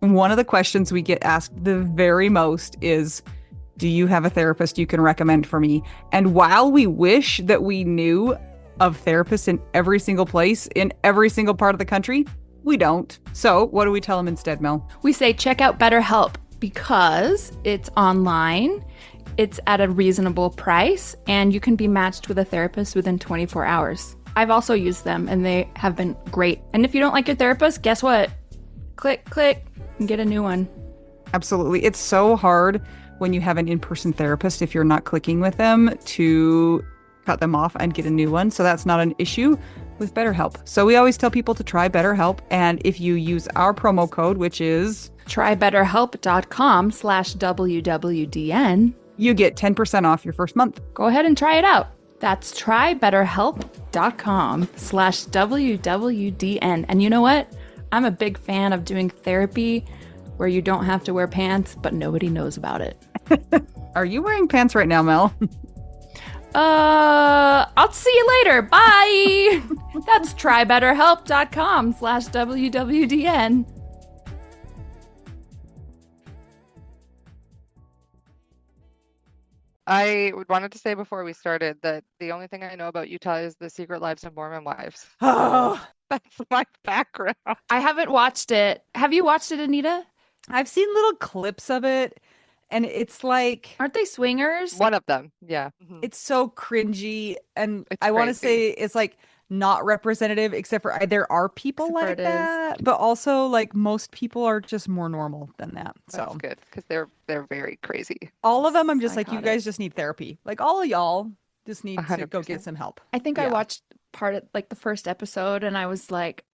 One of the questions we get asked the very most is, do you have a therapist you can recommend for me? And while we wish that we knew of therapists in every single place, in every single part of the country, we don't. So what do we tell them instead, Mel? We say check out BetterHelp because it's online, it's at a reasonable price, and you can be matched with a therapist within 24 hours. I've also used them and they have been great. And if you don't like your therapist, guess what? Click, click, and get a new one. Absolutely. It's so hard when you have an in-person therapist, if you're not clicking with them, to cut them off and get a new one. So that's not an issue with BetterHelp. So we always tell people to try BetterHelp. And if you use our promo code, which is trybetterhelp.com/WWDN, you get 10% off your first month. Go ahead and try it out. That's trybetterhelp.com/WWDN. And you know what? I'm a big fan of doing therapy where you don't have to wear pants, but nobody knows about it. Are you wearing pants right now, Mel? I'll see you later. Bye. That's trybetterhelp.com/WWDN. I wanted to say before we started that the only thing I know about Utah is the Secret Lives of Mormon Wives. Oh, That's my background. I haven't watched it. Have you watched it, Anita? I've seen little clips of it, and it's like, Aren't they swingers? One of them, yeah. Mhm. it's so cringy. And It's I want to crazy. say it's like not representative, except for there are people Except for like it is. that, but also like most people are just more normal than that. That's So good because they're very crazy. all of them, I'm just like, you Psychotic. guys just need therapy. Like all of y'all just need to go get 100%. some help. I think I Yeah. watched part of like the first episode and I was like,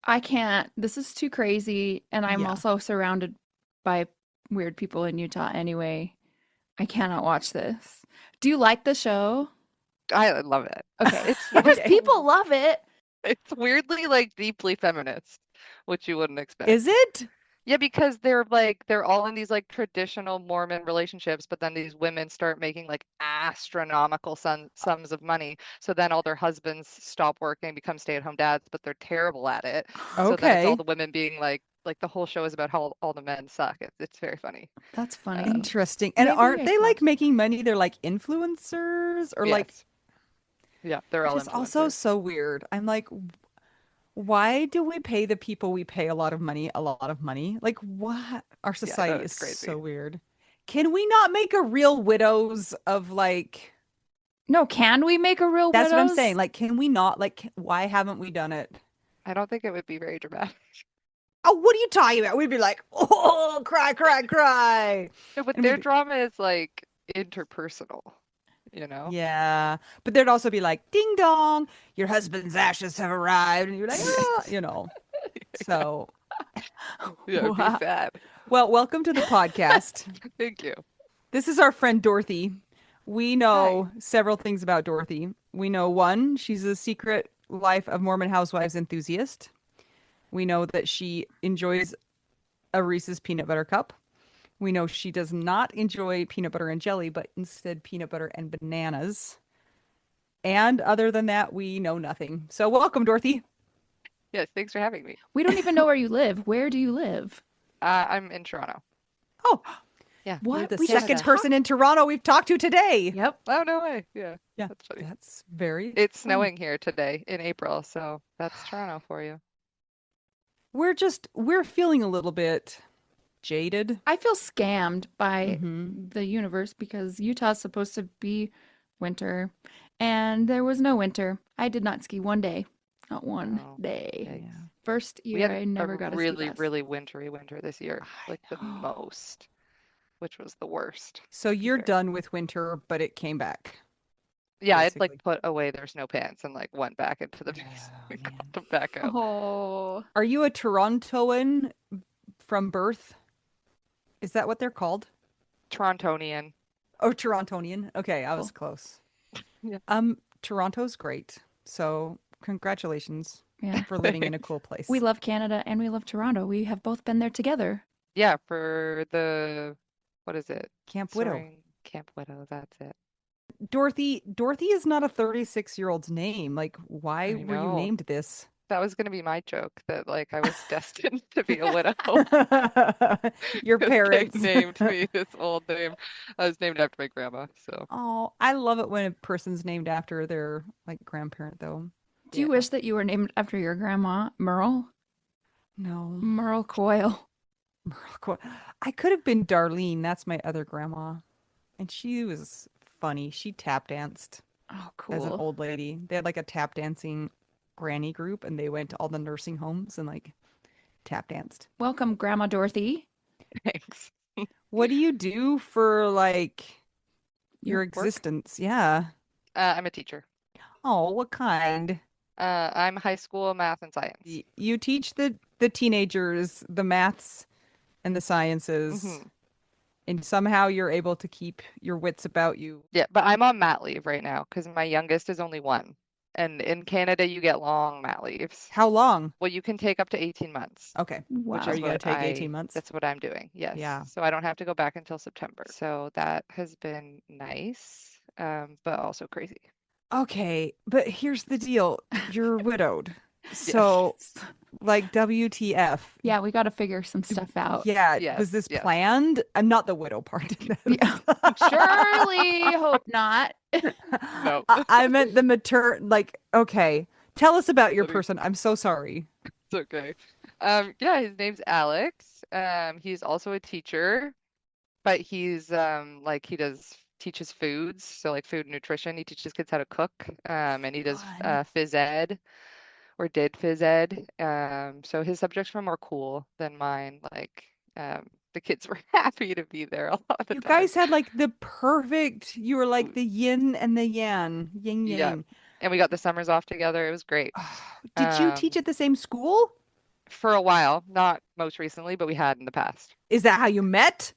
I can't. This is too crazy. And I'm Yeah. also surrounded by weird people in Utah anyway. I cannot watch this. Do you like the show? I love it. Okay. It's Because Okay. people love it. it's weirdly like deeply feminist, which you wouldn't expect. Is it? Yeah, because they're all in these like traditional Mormon relationships, but then these women start making like astronomical sums of money. So then all their husbands stop working, become stay-at-home dads, but they're terrible at it. So then it's all Okay. the women being like the whole show is about how all the men suck. It's very funny. That's funny. Interesting. And Maybe aren't I they can like watch. making money? They're like influencers or like, Yes. Yeah, they're which all is also influencers. so weird. I'm like, why do we pay the people we pay a lot of money? Like, what? Our Yeah, no, society is it's crazy. so weird. Can we not make a real widows of like, No, can we make a real that's what I'm widows? saying. Like, can we not? Like, why haven't we done it? I don't think it would be very dramatic. Oh, what are you talking about? We'd be like, oh, cry, cry, cry. No, but And their we'd be, drama is like interpersonal, you know? yeah. But there'd also be like, ding dong, your husband's ashes have arrived. And you're like, ah, you know. So, Yeah, it'd be Wow. sad. well, welcome to the podcast. Thank you. This is our friend Dorothy. We know several things about Dorothy. We know one, she's a secret life of Mormon housewives enthusiast. We know that she enjoys a Reese's peanut butter cup. We know she does not enjoy peanut butter and jelly, but instead peanut butter and bananas. And other than that, we know nothing. So welcome, Dorothy. Yes, thanks for having me. We don't even know where you live. Where do you live? I'm in Toronto. Oh, Yeah. you're What? the We just second talked- person in Toronto we've talked to today. Yep. Oh, no way. Yeah, Yeah, that's funny. that's very It's fun. snowing here today in April, so that's Toronto for you. We're feeling a little bit jaded. I feel scammed by Mhm. the universe because Utah's supposed to be winter and there was no winter. I did not ski one day. Not one Oh, day. yikes. Yeah. First We year had I never a got a ski really, pass. really wintry winter this year, I like the know. most, which was the worst. So to be you're fair. done with winter, but it came back, Yeah, I'd like basically. put away their snow pants and like went back into the base Oh, and man. got them back out. Oh, Are you a Torontoan from birth? Is that what they're called? Torontonian. Oh, Torontonian. Okay, I was cool. close. Yeah. Toronto's great. So congratulations Yeah. for living in a cool place. We love Canada and we love Toronto. We have both been there together. Yeah, for the, what is it? Camp Widow. Soaring Camp Widow, that's it. Dorothy is not a 36-year-old's name. Like, why I were you know. named this? That was going to be my joke that like I was destined to be a widow. Your 'Cause they parents. named me this old name. I was named after my grandma. So Oh, I love it when a person's named after their like grandparent though. Do you yeah. wish that you were named after your grandma, Merle? No. Merle Coyle. Morocco. I could have been Darlene. That's my other grandma. And she was funny. She tap danced Oh, as an cool. old lady. They had like a tap dancing granny group and they went to all the nursing homes and like tap danced. Welcome, Grandma Dorothy. Thanks. What do you do for like Your your Work. existence? Yeah. I'm a teacher. Oh, what kind? I'm high school math and science. You teach the teenagers the maths and the sciences, Hmm. and somehow you're able to keep your wits about you. Yeah, but I'm on mat leave right now because my youngest is only 1. And in Canada, you get long mat leaves. How long? Well, you can take up to 18 months, Okay. which Are is you Wow. gonna what take 18 months? that's what I'm doing. Yes. Yeah. So I don't have to go back until September. So that has been nice, but also crazy. Okay, but here's the deal. You're widowed. Yes. So, like, WTF? Yeah, we got to figure some stuff out. Yeah, Yes. was this Yes. planned? I'm not the widow part. Yeah. Surely hope not. No. I meant the like, okay. Tell us about your Let me- person. I'm so sorry. It's okay. Yeah, his name's Alex. He's also a teacher, but he's like he teaches foods, so like food and nutrition. He teaches kids how to cook, and he does Fun. phys ed or did phys ed. So his subjects were more cool than mine. Like the kids were happy to be there a lot of the You time. guys had like the perfect, you were like the yin and the yang, yin Yeah, yang. and we got the summers off together. It was great. Did you teach Um, at the same school? for a while, not most recently, but we had in the past. Is that how you met?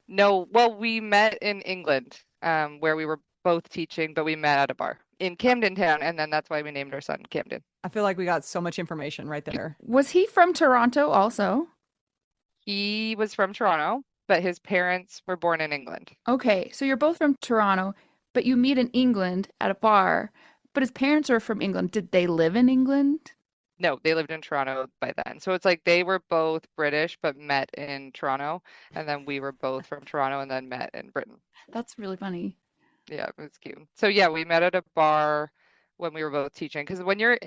No, well, we met in England, where we were both teaching, but we met at a bar in Camden Town, and then that's why we named our son Camden. I feel like we got so much information right there. Was he from Toronto also? He was from Toronto, but his parents were born in England. Okay, so you're both from Toronto, but you meet in England at a bar, but his parents are from England. Did they live in England? No, they lived in Toronto by then. So it's like they were both British, but met in Toronto, and then we were both from Toronto and then met in Britain. That's really funny. Yeah, it was cute. So yeah, we met at a bar when we were both teaching. Because when you're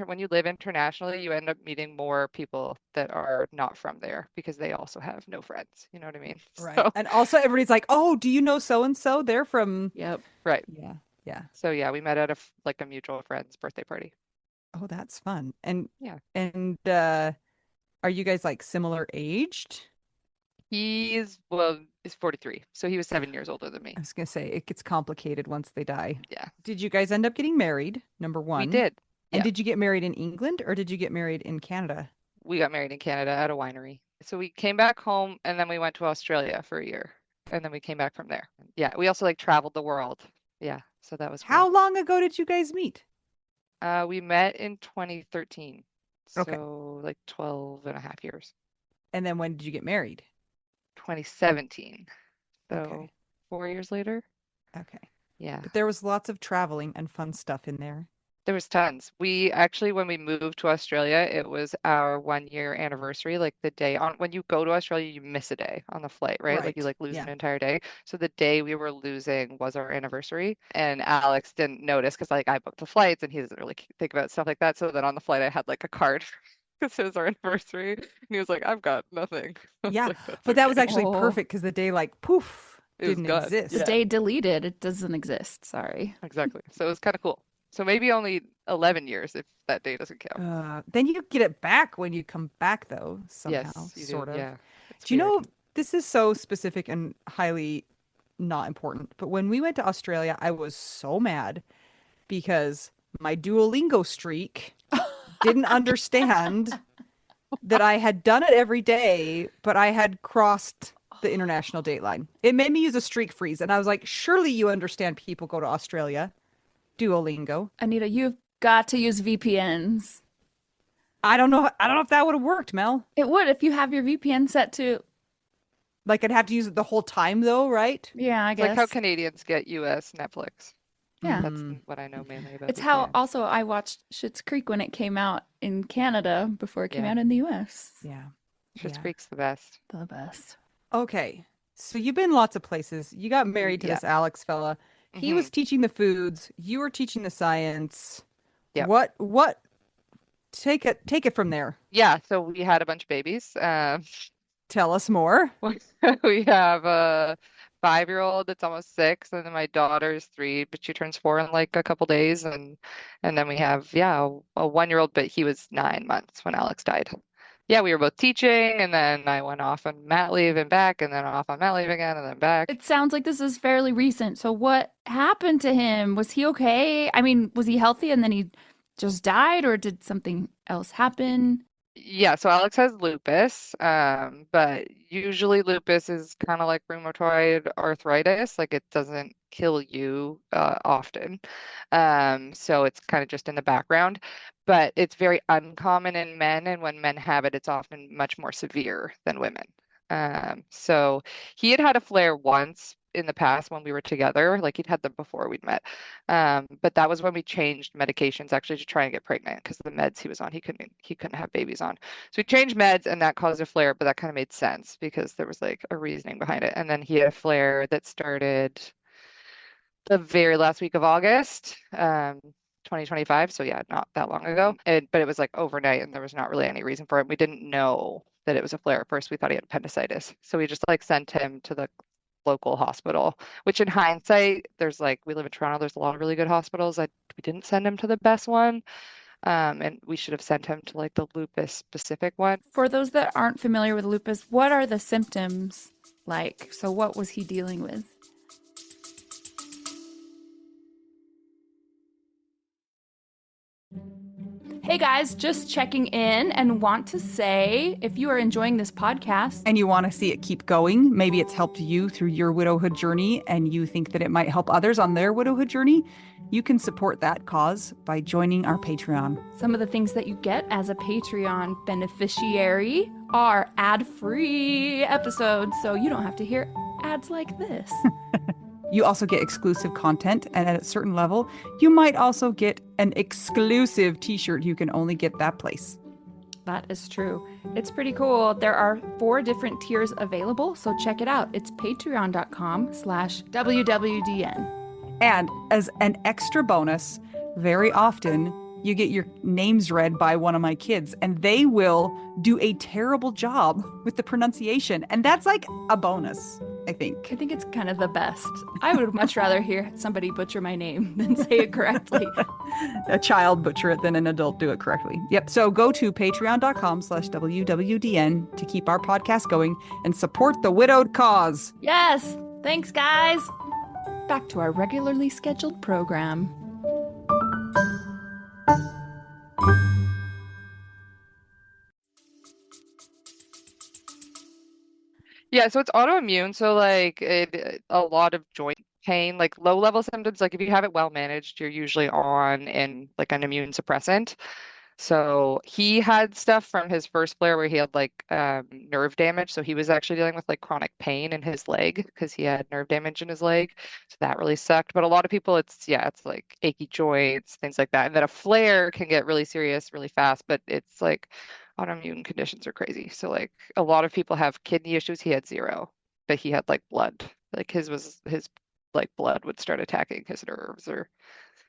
when you live internationally, you end up meeting more people that are not from there because they also have no friends. You know what I mean? Right. So And also everybody's like, "Oh, do you know so and so? They're from." Yep. right. Yeah. Yeah. So yeah, we met at like a mutual friend's birthday party. Oh, that's fun. And Yeah. and are you guys like similar aged? Is 43. So he was 7 years older than me. I was gonna say it gets complicated once they die. Yeah, Did you guys end up getting married? Number we one. did. And Yeah, did you get married in England or did you get married in Canada? we got married in Canada at a winery. So we came back home and then we went to Australia for a year. And then we came back from there. Yeah, we also like traveled the world. Yeah, so that was How cool. long ago did you guys meet? We met in 2013. Okay. So like 12 and a half years. And then when did you get married? 2017. So Okay. 4 years later. Okay. Yeah. But there was lots of traveling and fun stuff in there. There was tons. We actually, when we moved to Australia, it was our 1 year anniversary. Like the day on when you go to Australia, you miss a day on the flight, right? Like you Right. like lose Yeah. an entire day. So the day we were losing was our anniversary. And Alex didn't notice because like I booked the flights and he doesn't really think about stuff like that. So then on the flight, I had like a card because it was our anniversary. And he was like, I've got nothing. I was Yeah. like, that's But that was okay. actually Oh, perfect because the day like poof It was didn't gone. exist. the Yeah, day deleted. It doesn't exist. Sorry. exactly. So it was kind of cool. So maybe only 11 years if that day doesn't count. Then you get it back when you come back though, somehow, Yes, you do. sort of. Yeah, it's Do you weird. know this is so specific and highly not important, but when we went to Australia, I was so mad because my Duolingo streak didn't understand that I had done it every day, but I had crossed the international date line. It made me use a streak freeze, and I was like, surely you understand people go to Australia. Duolingo. Anita, you've got to use VPNs. I don't know. I don't know if that would have worked, Mel. It would if you have your VPN set to, Like I'd have to use it the whole time though, right? yeah, I It's like how guess. Canadians get US Netflix. Yeah. That's what I know mainly about It's the how series. also I watched Schitt's Creek when it came out in Canada before it came Yeah, out in the US. Yeah. Schitt's Yeah. Creek's the best. The best. Okay. So you've been lots of places. You got married to Yeah. this Alex fella. He Hmm. was teaching the foods. You were teaching the science. Yep. What take it from there. Yeah, so we had a bunch of babies. Tell us more. We have a 5-year-old that's almost 6, and then my daughter's 3, but she turns 4 in like a couple days, and then we have a 1-year-old, but he was 9 months when Alex died. Yeah, we were both teaching, and then I went off on mat leave and back, and then off on mat leave again, and then back. It sounds like this is fairly recent. So what happened to him? Was he okay? I mean, was he healthy and then he just died, or did something else happen? Yeah, so Alex has lupus, but usually lupus is kind of like rheumatoid arthritis, like it doesn't kill you often. So it's kind of just in the background, but it's very uncommon in men, and when men have it, it's often much more severe than women. So he had had a flare once in the past when we were together, like he'd had them before we'd met. But that was when we changed medications actually to try and get pregnant because the meds he was on, he couldn't have babies on. So we changed meds and that caused a flare, but that kind of made sense because there was like a reasoning behind it. And then he had a flare that started the very last week of August, 2025. So yeah, not that long ago. But it was like overnight and there was not really any reason for it. We didn't know that it was a flare at first. We thought he had appendicitis. So we just like sent him to the local hospital, which in hindsight, there's like, we live in Toronto, there's a lot of really good hospitals. We didn't send him to the best one. And we should have sent him to like the lupus specific one. For those that aren't familiar with lupus, what are the symptoms like? So what was he dealing with? Hey guys, just checking in and want to say if you are enjoying this podcast And you want to see it keep going, maybe it's helped you through your widowhood journey and you think that it might help others on their widowhood journey, you can support that cause by joining our Patreon. some of the things that you get as a Patreon beneficiary are ad-free episodes, so you don't have to hear ads like this. You also get exclusive content, and at a certain level, you might also get an exclusive t-shirt you can only get that place. That is true. It's pretty cool. There are 4 different tiers available, so check it out. It's patreon.com/WWDN. And as an extra bonus, very often you get your names read by one of my kids, and they will do a terrible job with the pronunciation. And that's like a bonus, I think. I think it's kind of the best. I would much rather hear somebody butcher my name than say it correctly. A child butcher it than an adult do it correctly. Yep. So go to patreon.com/WWDN to keep our podcast going and support the widowed cause. Yes! Thanks, guys! Back to our regularly scheduled program. Yeah, so it's autoimmune. So like a lot of joint pain, like low level symptoms. Like if you have it well managed, you're usually on in like an immune suppressant. So he had stuff from his first flare where he had like nerve damage. So he was actually dealing with like chronic pain in his leg because he had nerve damage in his leg. So that really sucked. But a lot of people, it's like achy joints, things like that. And then a flare can get really serious really fast, but it's like autoimmune conditions are crazy. So like a lot of people have kidney issues. He had 0, but he had like blood. Like his like blood would start attacking his nerves or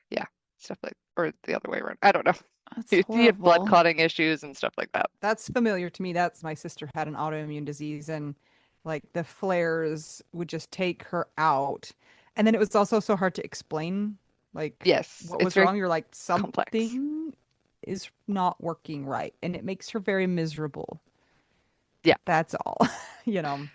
yeah, stuff like or the other way around. I don't know. That's He had blood horrible. clotting issues and stuff like that. That's familiar to me. That's my sister had an autoimmune disease, and like the flares would just take her out. And then it was also so hard to explain like Yes, what it's was very wrong. You're like, complex. something is not working right, and it makes her very miserable. Yeah. That's all, you know.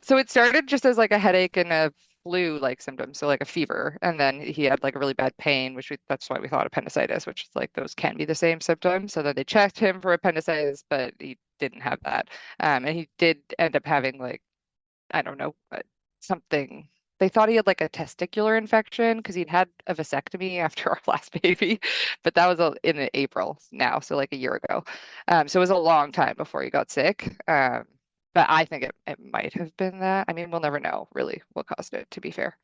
So it started just as like a headache and a flu-like symptom, so like a fever, and then he had like a really bad pain, that's why we thought appendicitis, which is like those can be the same symptoms. So then they checked him for appendicitis, but he didn't have that. And he did end up having like I don't know something. They thought he had like a testicular infection because he'd had a vasectomy after our last baby, but that was in April now, so like a year ago. So it was a long time before he got sick. But I think it might have been that. I mean, we'll never know really what caused it, to be fair.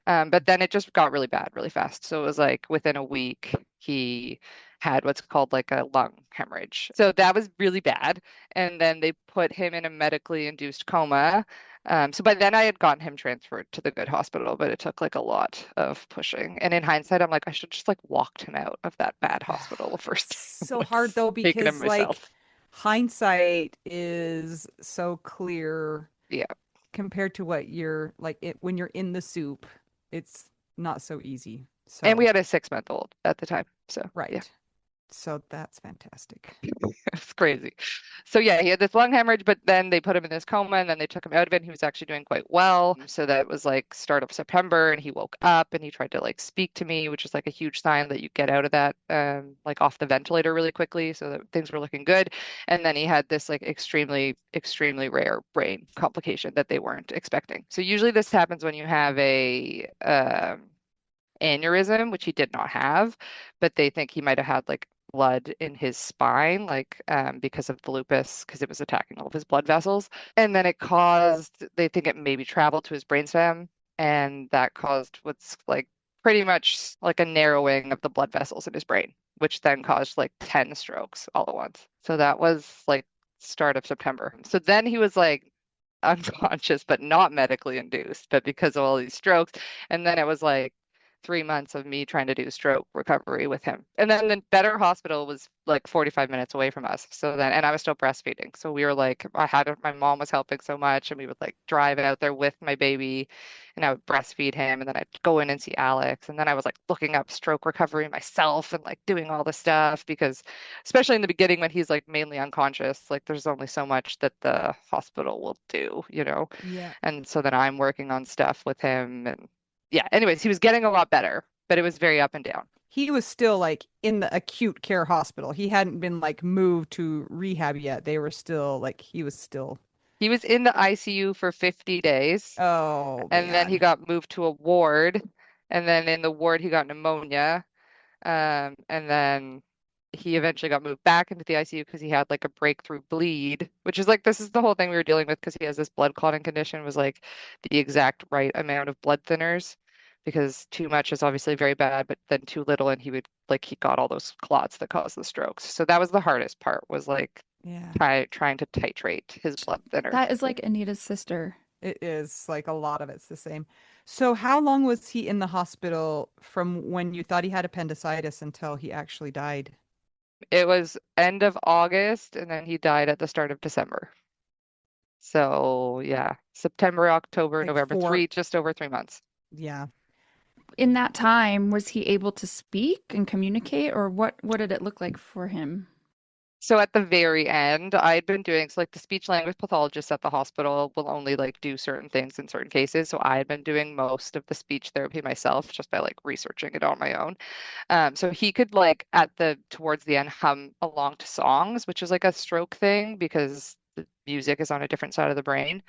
But then it just got really bad really fast. So it was like within a week, he had what's called like a lung hemorrhage. So that was really bad. And then they put him in a medically induced coma. So by then I had gotten him transferred to the good hospital, but it took like a lot of pushing. And in hindsight, I'm like, I should just like walked him out of that bad hospital the first time, So like hard though, taken him because like myself. hindsight is so clear Yeah. compared to what you're like when you're in the soup, it's not so easy. And we So, had a 6 month old at the time. So yeah. right. So that's fantastic. It's crazy. So yeah, he had this lung hemorrhage, but then they put him in this coma and then they took him out of it and he was actually doing quite well. So that was like start of September and he woke up and he tried to like speak to me, which is like a huge sign that you get out of that like off the ventilator really quickly so that things were looking good. And then he had this like extremely rare brain complication that they weren't expecting. So usually this happens when you have a aneurysm, which he did not have, but they think he might have had like blood in his spine, like because of the lupus, because it was attacking all of his blood vessels. And then it caused, they think it maybe traveled to his brainstem, and that caused what's like pretty much like a narrowing of the blood vessels in his brain, which then caused like 10 strokes all at once. So that was like start of September. So then he was like unconscious, but not medically induced, but because of all these strokes. And then it was like 3 months of me trying to do stroke recovery with him. And then the better hospital was like 45 minutes away from us. So then, and I was still breastfeeding. So we were like, my mom was helping so much, and we would like drive out there with my baby and I would breastfeed him. And then I'd go in and see Alex. And then I was like looking up stroke recovery myself and like doing all the stuff because, especially in the beginning when he's like mainly unconscious, like there's only so much that the hospital will do, you know? Yeah. And so then I'm working on stuff with him and yeah, anyways, he was getting a lot better, but it was very up and down. He was still like in the acute care hospital. He hadn't been like moved to rehab yet. They were still like he was still. He was in the ICU for 50 days, Oh and then he man. got moved to a ward, and then in the ward he got pneumonia, and then he eventually got moved back into the ICU because he had like a breakthrough bleed, which is like this is the whole thing we were dealing with because he has this blood clotting condition was like the exact right amount of blood thinners because too much is obviously very bad, but then too little and he would like he got all those clots that cause the strokes. So that was the hardest part was like Yeah. trying to titrate his blood thinner. That is like Anita's sister. It is like a lot of it's the same. So how long was he in the hospital from when you thought he had appendicitis until he actually died? It was end of August and then he died at the start of December. So yeah, September, October, Like November, four. just over 3 months. Yeah. In that time, was he able to speak and communicate, or what did it look like for him? So at the very end, I'd been doing so like the speech language pathologist at the hospital will only like do certain things in certain cases. So I had been doing most of the speech therapy myself just by like researching it on my own. So he could like at the towards the end hum along to songs, which is like a stroke thing because the music is on a different side of the brain.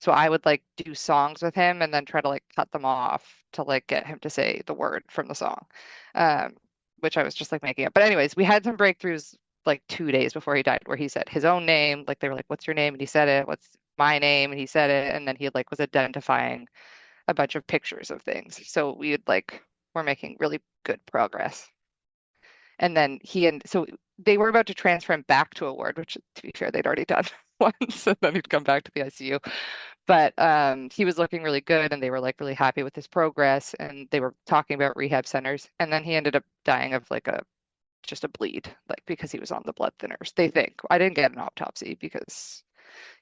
So I would like do songs with him and then try to like cut them off to like get him to say the word from the song, um, which I was just like making up. But anyways, we had some breakthroughs like 2 days before he died where he said his own name. Like they were like, "What's your name?" And he said it. "What's my name?" And he said it. And then he like was identifying a bunch of pictures of things. So we had like we're making really good progress. And then so they were about to transfer him back to a ward, which to be fair, they'd already done once, and then he'd come back to the ICU. But he was looking really good and they were like really happy with his progress and they were talking about rehab centers. And then he ended up dying of like a just a bleed, like because he was on the blood thinners. They think. I didn't get an autopsy because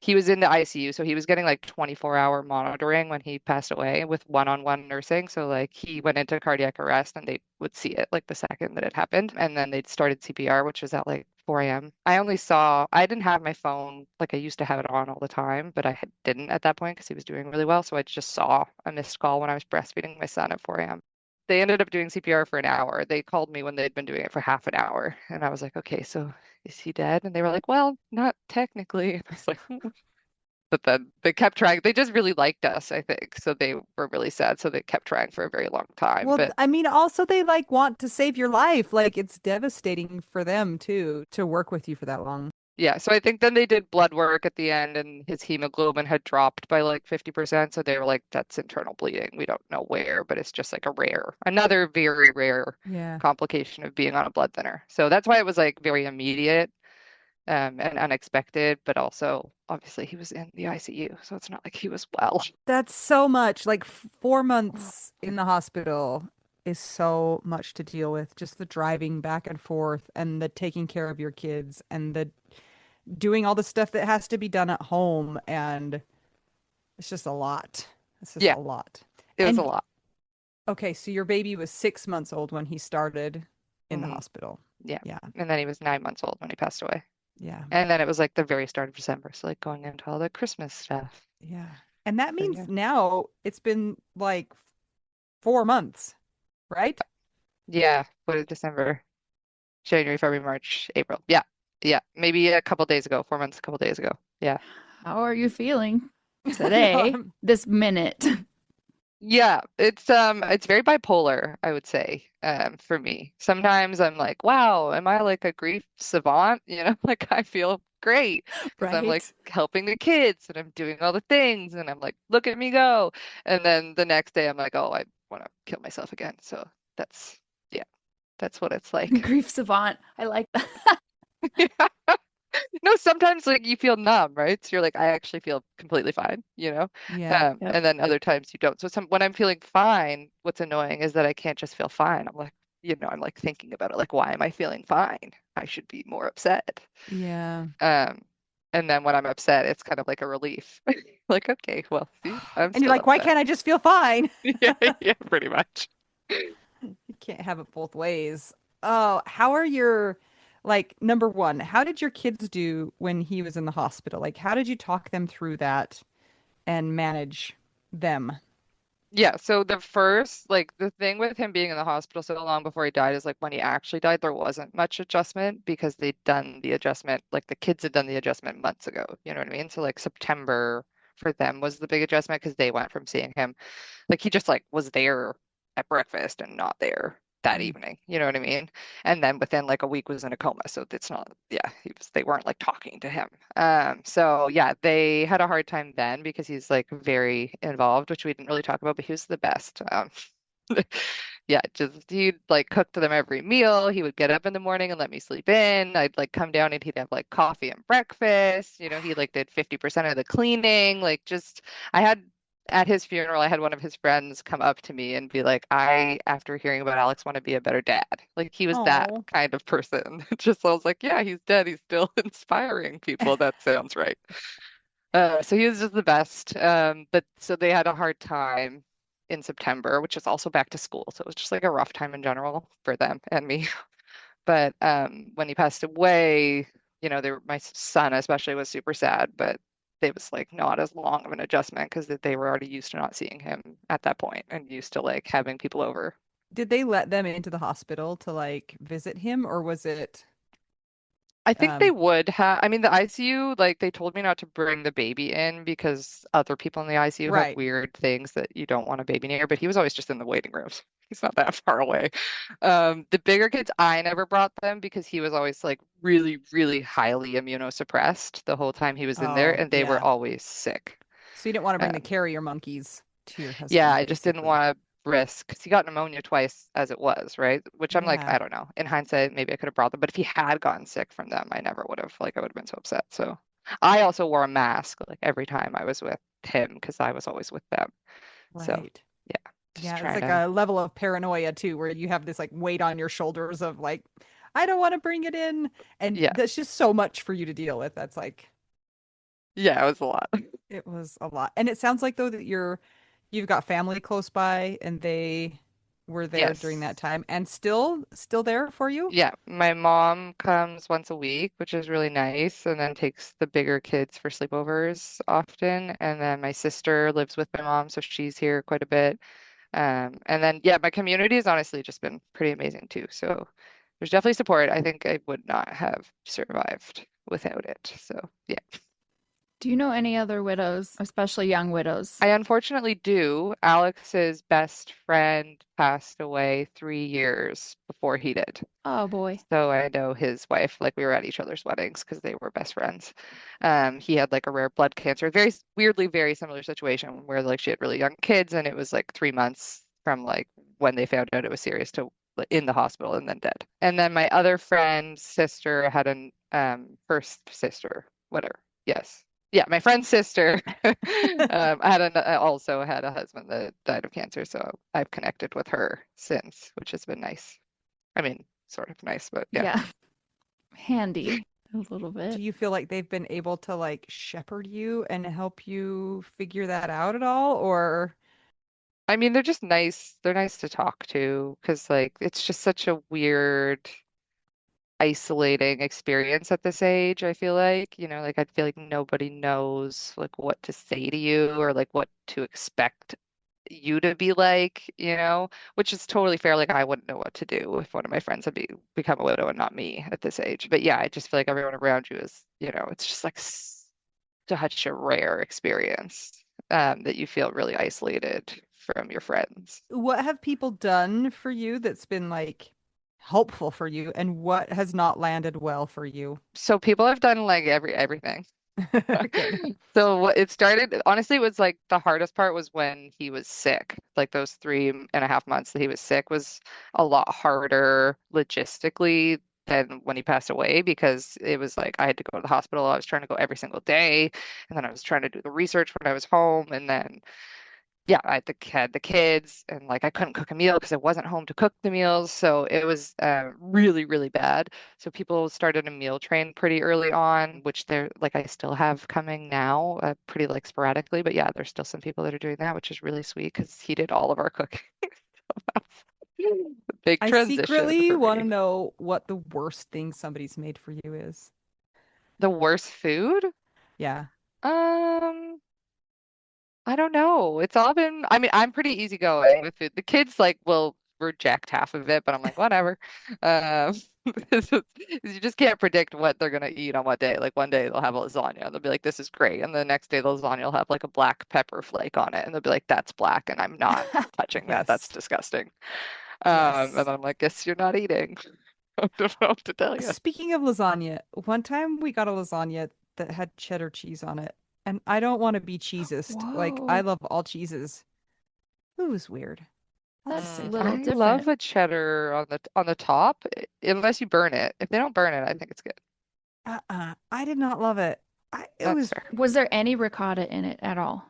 he was in the ICU, so he was getting like 24-hour monitoring when he passed away with one-on-one nursing. So like he went into cardiac arrest and they would see it like the second that it happened. And then they'd started CPR, which was at like 4 a.m. I didn't have my phone like I used to have it on all the time, but didn't at that point because he was doing really well. So I just saw a missed call when I was breastfeeding my son at 4 a.m. They ended up doing CPR for an hour. They called me when they'd been doing it for half an hour. And I was like, okay, so is he dead? And they were like, well, not technically. And I was like, but then they kept trying. They just really liked us, I think. So they were really sad. So they kept trying for a very long time. Well, But I mean, also they like want to save your life. Like it's devastating for them too to work with you for that long. Yeah, so I think then they did blood work at the end and his hemoglobin had dropped by like 50%. So they were like, that's internal bleeding. We don't know where, but it's just like another very rare Yeah. complication of being on a blood thinner. So that's why it was like very immediate and unexpected, but also obviously he was in the ICU. So it's not like he was well. That's so much. Like 4 months in the hospital is so much to deal with. Just the driving back and forth and the taking care of your kids and the doing all the stuff that has to be done at home. And it's just a lot. It's just Yeah, a lot. it was a And lot. okay, so your baby was 6 months old when he started in the Hmm. hospital. Yeah. Yeah. And then he was 9 months old when he passed away. Yeah. And then it was like the very start of December. So like going into all the Christmas stuff. Yeah. And that So means yeah. now it's been like 4 months, right? Yeah. What is December? January, February, March, April. Yeah. Yeah. Maybe a couple days ago, 4 months, a couple days ago. Yeah. How are you feeling I know. today, this minute? Yeah. It's very bipolar, I would say, for me. Sometimes I'm like, wow, am I like a grief savant? You know, like I feel great because I'm like Right? helping the kids and I'm doing all the things and I'm like, look at me go. And then the next day I'm like, oh, I want to kill myself again. So that's yeah, that's what it's like. Grief savant. I like that. No, sometimes like you feel numb, right? So you're like, I actually feel completely fine, you know? Yeah. Yep. And then other times you don't. So when I'm feeling fine, what's annoying is that I can't just feel fine. I'm like, I'm like thinking about it, like, why am I feeling fine? I should be more upset. Yeah. Um, and then when I'm upset, it's kind of like a relief. Like, okay, well, see, I'm And you're still like, why upset. can't I just feel fine? Yeah, yeah, pretty much. You can't have it both ways. Oh, how are your, like, number one, how did your kids do when he was in the hospital? Like, how did you talk them through that and manage them? Yeah, so the thing with him being in the hospital so long before he died is like when he actually died, there wasn't much adjustment because they'd done the adjustment, like the kids had done the adjustment months ago. You know what I mean? So like September for them was the big adjustment because they went from seeing him, like he just like was there at breakfast and not there that Mm. evening. You know what I mean? And then within like a week was in a coma. So it's not, yeah, they weren't like talking to him. So yeah, they had a hard time then because he's like very involved, which we didn't really talk about, but he was the best. Yeah, just he'd like cook to them every meal. He would get up in the morning and let me sleep in. I'd like come down and he'd have like coffee and breakfast. He like did 50% of the cleaning. Like just I had at his funeral, I had one of his friends come up to me and be like, after hearing about Alex, want to be a better dad. Like he was that Oh, kind of person. Just I was like, yeah, he's dead. He's still inspiring people. That sounds right. So he was just the best. But so they had a hard time in September, which is also back to school. So it was just like a rough time in general for them and me. But when he passed away, my son especially was super sad, but it was like not as long of an adjustment because they were already used to not seeing him at that point and used to like having people over. did they let them into the hospital to like visit him, or was it I think they um would have. I mean, the ICU, like they told me not to bring the baby in because other people in the ICU have right. weird things that you don't want a baby near, but he was always just in the waiting rooms. He's not that far away. The bigger kids, I never brought them because he was always like really, really highly immunosuppressed the whole time he was in there, Oh, and they were yeah. always sick. So you didn't want to bring the Um, carrier monkeys to your yeah, husband, I just didn't basically. want to risk because he got pneumonia twice as it was, right? Which I'm like, Yeah. I don't know. In hindsight, maybe I could have brought them, but if he had gotten sick from them, I never would have. Like, I would have been so upset. So I also wore a mask like every time I was with him because I was always with them. So Right. yeah, just Yeah, it's trying like to. a level of paranoia too, where you have this like weight on your shoulders of like, I don't want to bring it in. And Yeah, that's just so much for you to deal with. That's like, yeah, it was a lot. it was a lot. And it sounds like though that you've got family close by and they were there during that Yes. time and still there for you? Yeah, my mom comes once a week, which is really nice, and then takes the bigger kids for sleepovers often. And then my sister lives with my mom, so she's here quite a bit. And then, yeah, my community has honestly just been pretty amazing too. So there's definitely support. I think I would not have survived without it. So, yeah. Do you know any other widows, especially young widows? I unfortunately do. Alex's best friend passed away 3 years before he did. Oh boy. So I know his wife, like we were at each other's weddings because they were best friends. He had like a rare blood cancer, weirdly, very similar situation where like she had really young kids and it was like 3 months from like when they found out it was serious to in the hospital and then dead. And then my other friend's sister had an first sister, whatever. Yes. Yeah, my friend's sister also had a husband that died of cancer, so I've connected with her since, which has been nice. I mean, sort of nice, but yeah. Yeah. Handy a little Do bit. you feel like they've been able to like shepherd you and help you figure that out at all? Or I mean, they're just nice. They're nice to talk to because like it's just such a weird, isolating experience at this age, I feel like. Like I feel like nobody knows like what to say to you or like what to expect you to be like, which is totally fair. Like I wouldn't know what to do if one of my friends had become a widow and not me at this age. But yeah, I just feel like everyone around you is, it's just like such a rare experience that you feel really isolated from your friends. what have people done for you that's been like helpful for you, and what has not landed well for you? So people have done like everything. Good. So what it started, honestly, it was like the hardest part was when he was sick. Like those 3.5 months that he was sick was a lot harder logistically than when he passed away because it was like I had to go to the hospital. I was trying to go every single day, and then I was trying to do the research when I was home, and then yeah, had the kids, and like I couldn't cook a meal because I wasn't home to cook the meals. So it was really, really bad. So people started a meal train pretty early on, which they're like I still have coming now, pretty like sporadically. But yeah, there's still some people that are doing that, which is really sweet because he did all of our cooking. Big I transition secretly for want to me. know what the worst thing somebody's made for you is. The worst food? Yeah. Um, I don't know. It's all been, I mean, I'm pretty easygoing with food. The kids like will reject half of it, but I'm like, whatever. Um, you just can't predict what they're gonna eat on what day. Like one day they'll have a lasagna and they'll be like, this is great. And the next day the lasagna will have like a black pepper flake on it. And they'll be like, that's black and I'm not touching that. That's Yes. disgusting. And then Yes. I'm like, guess you're not eating. I don't know what to tell you. Speaking of lasagna, one time we got a lasagna that had cheddar cheese on it, and I don't want to be cheesist. Like, I Whoa, love all cheeses. It was weird. I'll just that's a say little that. I love different. a cheddar on the top, unless you burn it. If they don't burn it, I think it's good. I did not love it. It That's was, fair. Was there any ricotta in it at all?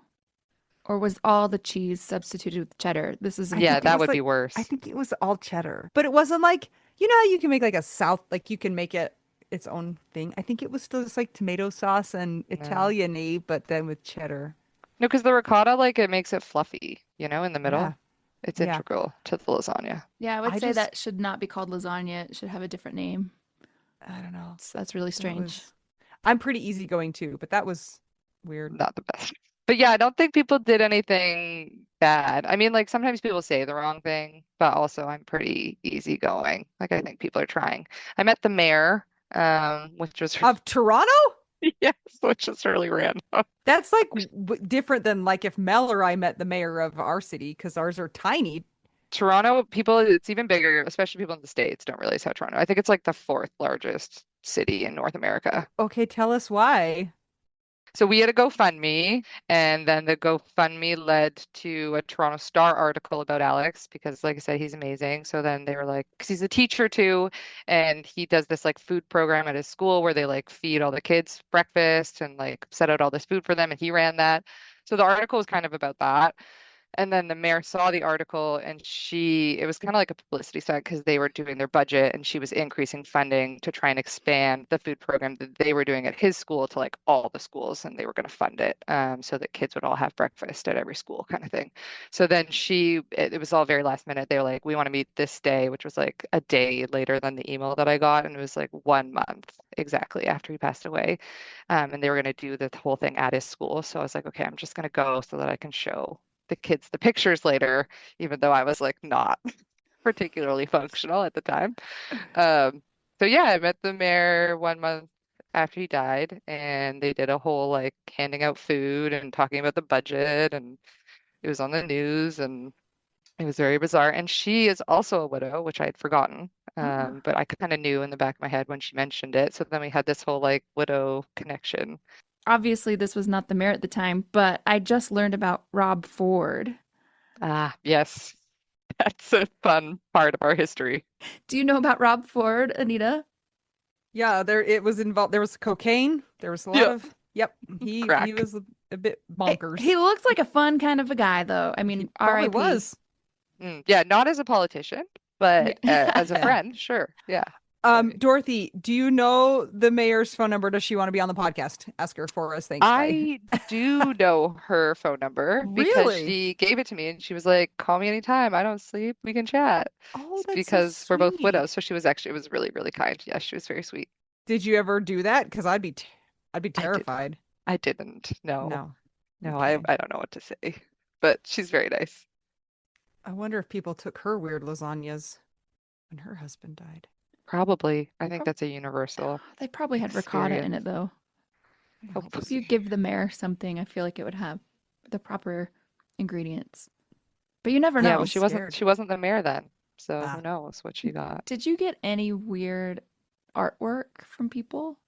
Or was all the cheese substituted with cheddar? This is I Yeah, think it important. that was would be like, I worse. think it was all cheddar, but it wasn't like, you know how you can make like a South, like you can make it its own thing. I think it was still just like tomato sauce and No. Italian-y, but then with cheddar. No, because the ricotta, like, it makes it fluffy, in the Yeah. middle. It's Yeah. integral to the lasagna. Yeah, I would I say just, that should not be called lasagna. It should have a different name. I don't know. That's really That strange. was, I'm pretty easygoing too, but that was weird. Not the best. But yeah, I don't think people did anything bad. I mean, like, sometimes people say the wrong thing, but also I'm pretty easygoing. Like, I think people are trying. I met the mayor, which was, Of Toronto? yes, which was really random. That's like different than like if Mel or I met the mayor of our city because ours are tiny. Toronto, people, it's even bigger, especially people in the States don't realize how Toronto, I think it's like the fourth largest city in North America. Okay, tell us why. So we had a GoFundMe, and then the GoFundMe led to a Toronto Star article about Alex because, like I said, he's amazing. So then they were like, because he's a teacher too, and he does this like food program at his school where they like feed all the kids breakfast and like set out all this food for them, and he ran that. So the article was kind of about that. And then the mayor saw the article and it was kind of like a publicity stunt because they were doing their budget and she was increasing funding to try and expand the food program that they were doing at his school to like all the schools and they were going to fund it so that kids would all have breakfast at every school kind of thing. So then it was all very last minute. They were like, we want to meet this day, which was like a day later than the email that I got. And it was like 1 month exactly after he passed away. And they were going to do the whole thing at his school. So I was like, okay, I'm just going to go so that I can show the kids the pictures later, even though I was like not particularly functional at the time. Um, so yeah, I met the mayor 1 month after he died, and they did a whole like handing out food and talking about the budget, and it was on the news, and it was very bizarre. And she is also a widow, which I had forgotten. Oh. But I kind of knew in the back of my head when she mentioned it. So then we had this whole like widow connection. Obviously, this was not the mayor at the time, but I just learned about Rob Ford. Ah, yes, that's a fun part of our history. Do you know about Rob Ford, Anita? Yeah, there it was involved. There was cocaine. There was a lot Yeah, of, yep. He crack. was a bit He bonkers. looks like a fun kind of a guy, though. I He mean, probably R.I.P. was. Yeah, not as a politician, but as a Yeah. friend, sure. Yeah. So Dorothy, do you know the mayor's phone number? Does she want to be on the podcast? Ask her for us. Thanks. Bye. I do know her phone number because Really? she gave it to me and she was like, call me anytime. I don't sleep. We can chat. Oh, It's that's so because we're both sweet. widows. So she was actually, it was really, really kind. Yeah, she was very sweet. Did you ever do that? Because I'd be I did. terrified. I didn't. No, No. no, Okay. I don't know what to say, but she's very nice. I wonder if people took her weird lasagnas when her husband died. Probably. I They, think prob- that's a universal they probably had ricotta in it, experience. though. I hope If so. you Hopefully. give the mayor something, I feel like it would have the proper ingredients. But you never Yeah, I'd well, be know. scared. she wasn't the mayor then. So who Ah. knows what she got? Did you get any weird artwork from people?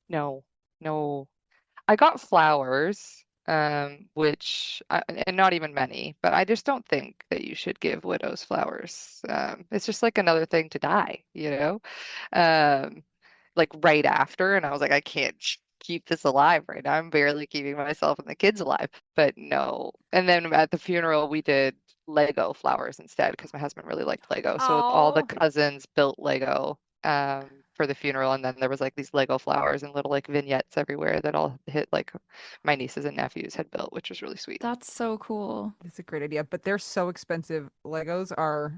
No, no. I got flowers, and not even many, but I just don't think that you should give widows flowers. It's just like another thing to die, you know? Um, like right after, and I was like, I can't keep this alive right now. I'm barely keeping myself and the kids alive. But no. And then at the funeral, we did Lego flowers instead because my husband really liked Lego. So all the Oh, cousins built Lego for the funeral, and then there was like these Lego flowers and little like vignettes everywhere that all hit like my nieces and nephews had built, which was really sweet. That's so cool. it's a great idea, but they're so expensive. Legos are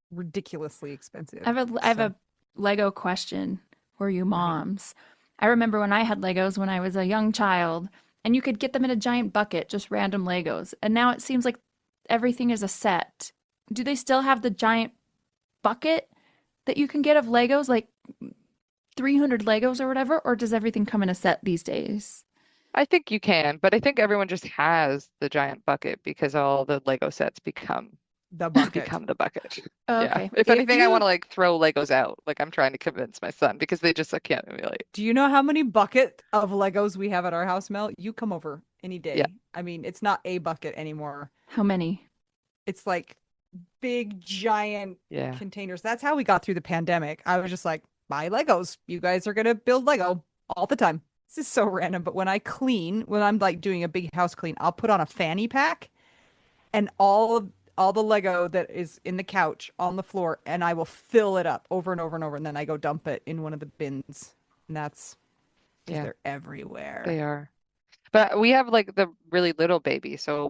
ridiculously expensive. I have So, a Lego question for you Mhm. moms. I remember when I had Legos when I was a young child, and you could get them in a giant bucket, just random Legos. And now it seems like everything is a set. Do they still have the giant bucket that you can get of Legos, like 300 Legos or whatever, or does everything come in a set these days? I think you can, but I think everyone just has the giant bucket because all the Lego sets the bucket. become the bucket. Oh, Yeah. okay. If If anything, I want you to like throw Legos out. Like I'm trying to convince my son because they just I can't emulate. Do you know how many bucket of Legos we have at our house, Mel? You come over any Yeah. day. I mean, it's not a bucket anymore. How many? It's like big, giant Yeah. containers. That's how we got through the pandemic. I was just like, buy Legos. You guys are gonna build Lego all the time. This is so random, but when I clean, when I'm like doing a big house clean, I'll put on a fanny pack and all the Lego that is in the couch on the floor, and I will fill it up over and over and over, and then I go dump it in one of the bins. And that's because Yeah. they're everywhere. They are. But we have like the really little baby, so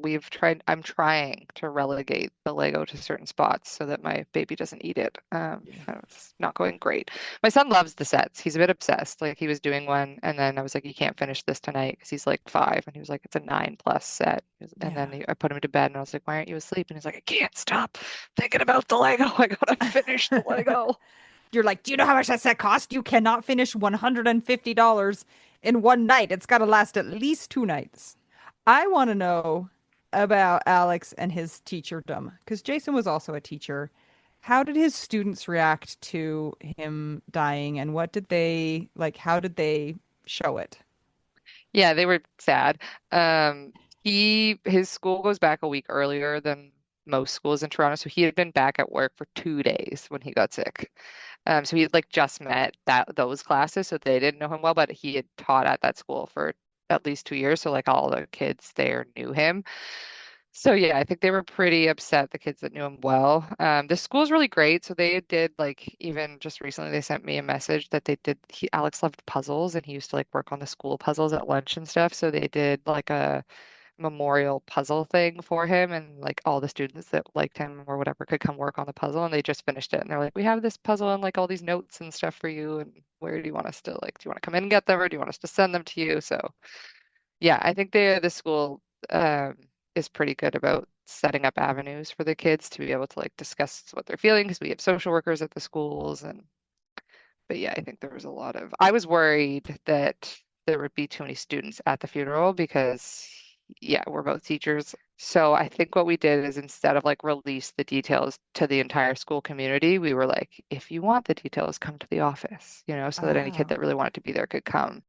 I'm trying to relegate the Lego to certain spots so that my baby doesn't eat it. Yeah. It's not going great. My son loves the sets. He's a bit obsessed. Like he was doing one, and then I was like, you can't finish this tonight because he's like 5, and he was like, it's a 9+ set. And then Yeah. I put him to bed, and I was like, why aren't you asleep? And he's like, I can't stop thinking about the Lego. I gotta finish the Lego. You're like, do you know how much that set cost? You cannot finish $150 in one night. It's got to last at least 2 nights. I want to know about Alex and his teacherdom because Jason was also a teacher. How did his students react to him dying and what did they like? How did they show it? Yeah, they were sad. Um, his school goes back a week earlier than most schools in Toronto, so he had been back at work for 2 days when he got sick. So he had like just met those classes, so they didn't know him well, but he had taught at that school for at least 2 years, so like all the kids there knew him. So yeah, I think they were pretty upset, the kids that knew him well. The school's really great. So they did like even just recently they sent me a message that Alex loved puzzles and he used to like work on the school puzzles at lunch and stuff. So they did like a memorial puzzle thing for him and like all the students that liked him or whatever could come work on the puzzle and they just finished it and they're like, we have this puzzle and like all these notes and stuff for you and where do you want us to like, do you want to come in and get them or do you want us to send them to you? So yeah, I think the school um, is pretty good about setting up avenues for the kids to be able to like discuss what they're feeling because we have social workers at the schools and But yeah, I think there was a lot of, I was worried that there would be too many students at the funeral because, yeah, we're both teachers. So I think what we did is instead of like release the details to the entire school community, we were like, if you want the details, come to the office, so that any kid Oh. that really wanted to be there could come.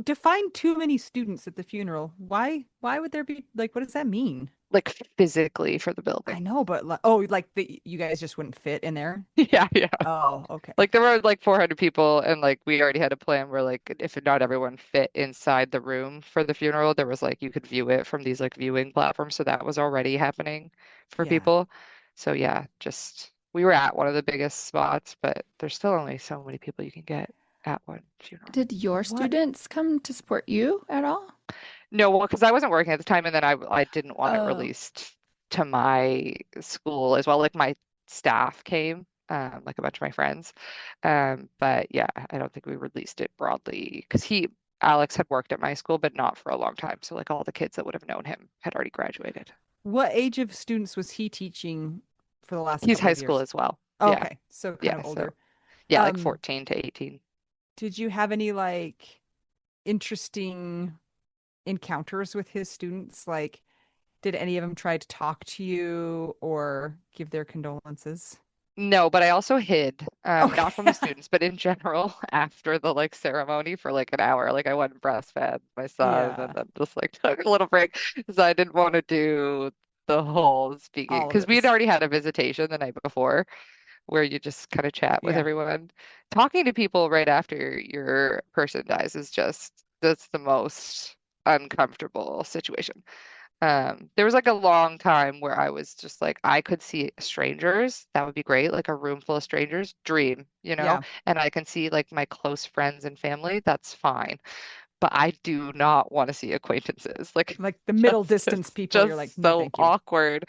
Define too many students at the funeral. Why would there be like what does that mean? Like physically for the I building. know, but like, oh, like you guys just wouldn't fit in there. Yeah, yeah. Oh, okay. Like there were like 400 people, and like we already had a plan where like if not everyone fit inside the room for the funeral, there was like you could view it from these like viewing platforms, so that was already happening for Yeah. people. So yeah, just we were at one of the biggest spots, but there's still only so many people you can get at one funeral. Did your What? students come to support you at all? No, well, because I wasn't working at the time, and then I didn't want it Oh, released to my school as well. Like my staff came, like a bunch of my friends. But yeah, I don't think we released it broadly because Alex had worked at my school, but not for a long time. So like all the kids that would have known him had already graduated. What age of students was he teaching for the last He's couple high of school years? as well. Oh, Yeah, okay. So kind yeah. of So older. yeah, like Um, 14 to 18. did you have any like interesting encounters with his students? Like, did any of them try to talk to you or give their condolences? No, but I also hid, not from Okay. the students, but in general after the like ceremony for like an hour. Like I went and breastfed my son and Yeah. then just like took a little break because I didn't want to do the whole speaking All of because we had this. already had a visitation the night before where you just kind of chat with Yeah. everyone. Talking to people right after your person dies is just that's the most uncomfortable situation. There was like a long time where I was just like, I could see strangers. That would be great. Like a room full of strangers, dream. Yeah. And I can see like my close friends and family. That's fine. But I do not want to see acquaintances. Like Like the middle distance it's people, you're like, just no, so thank you. awkward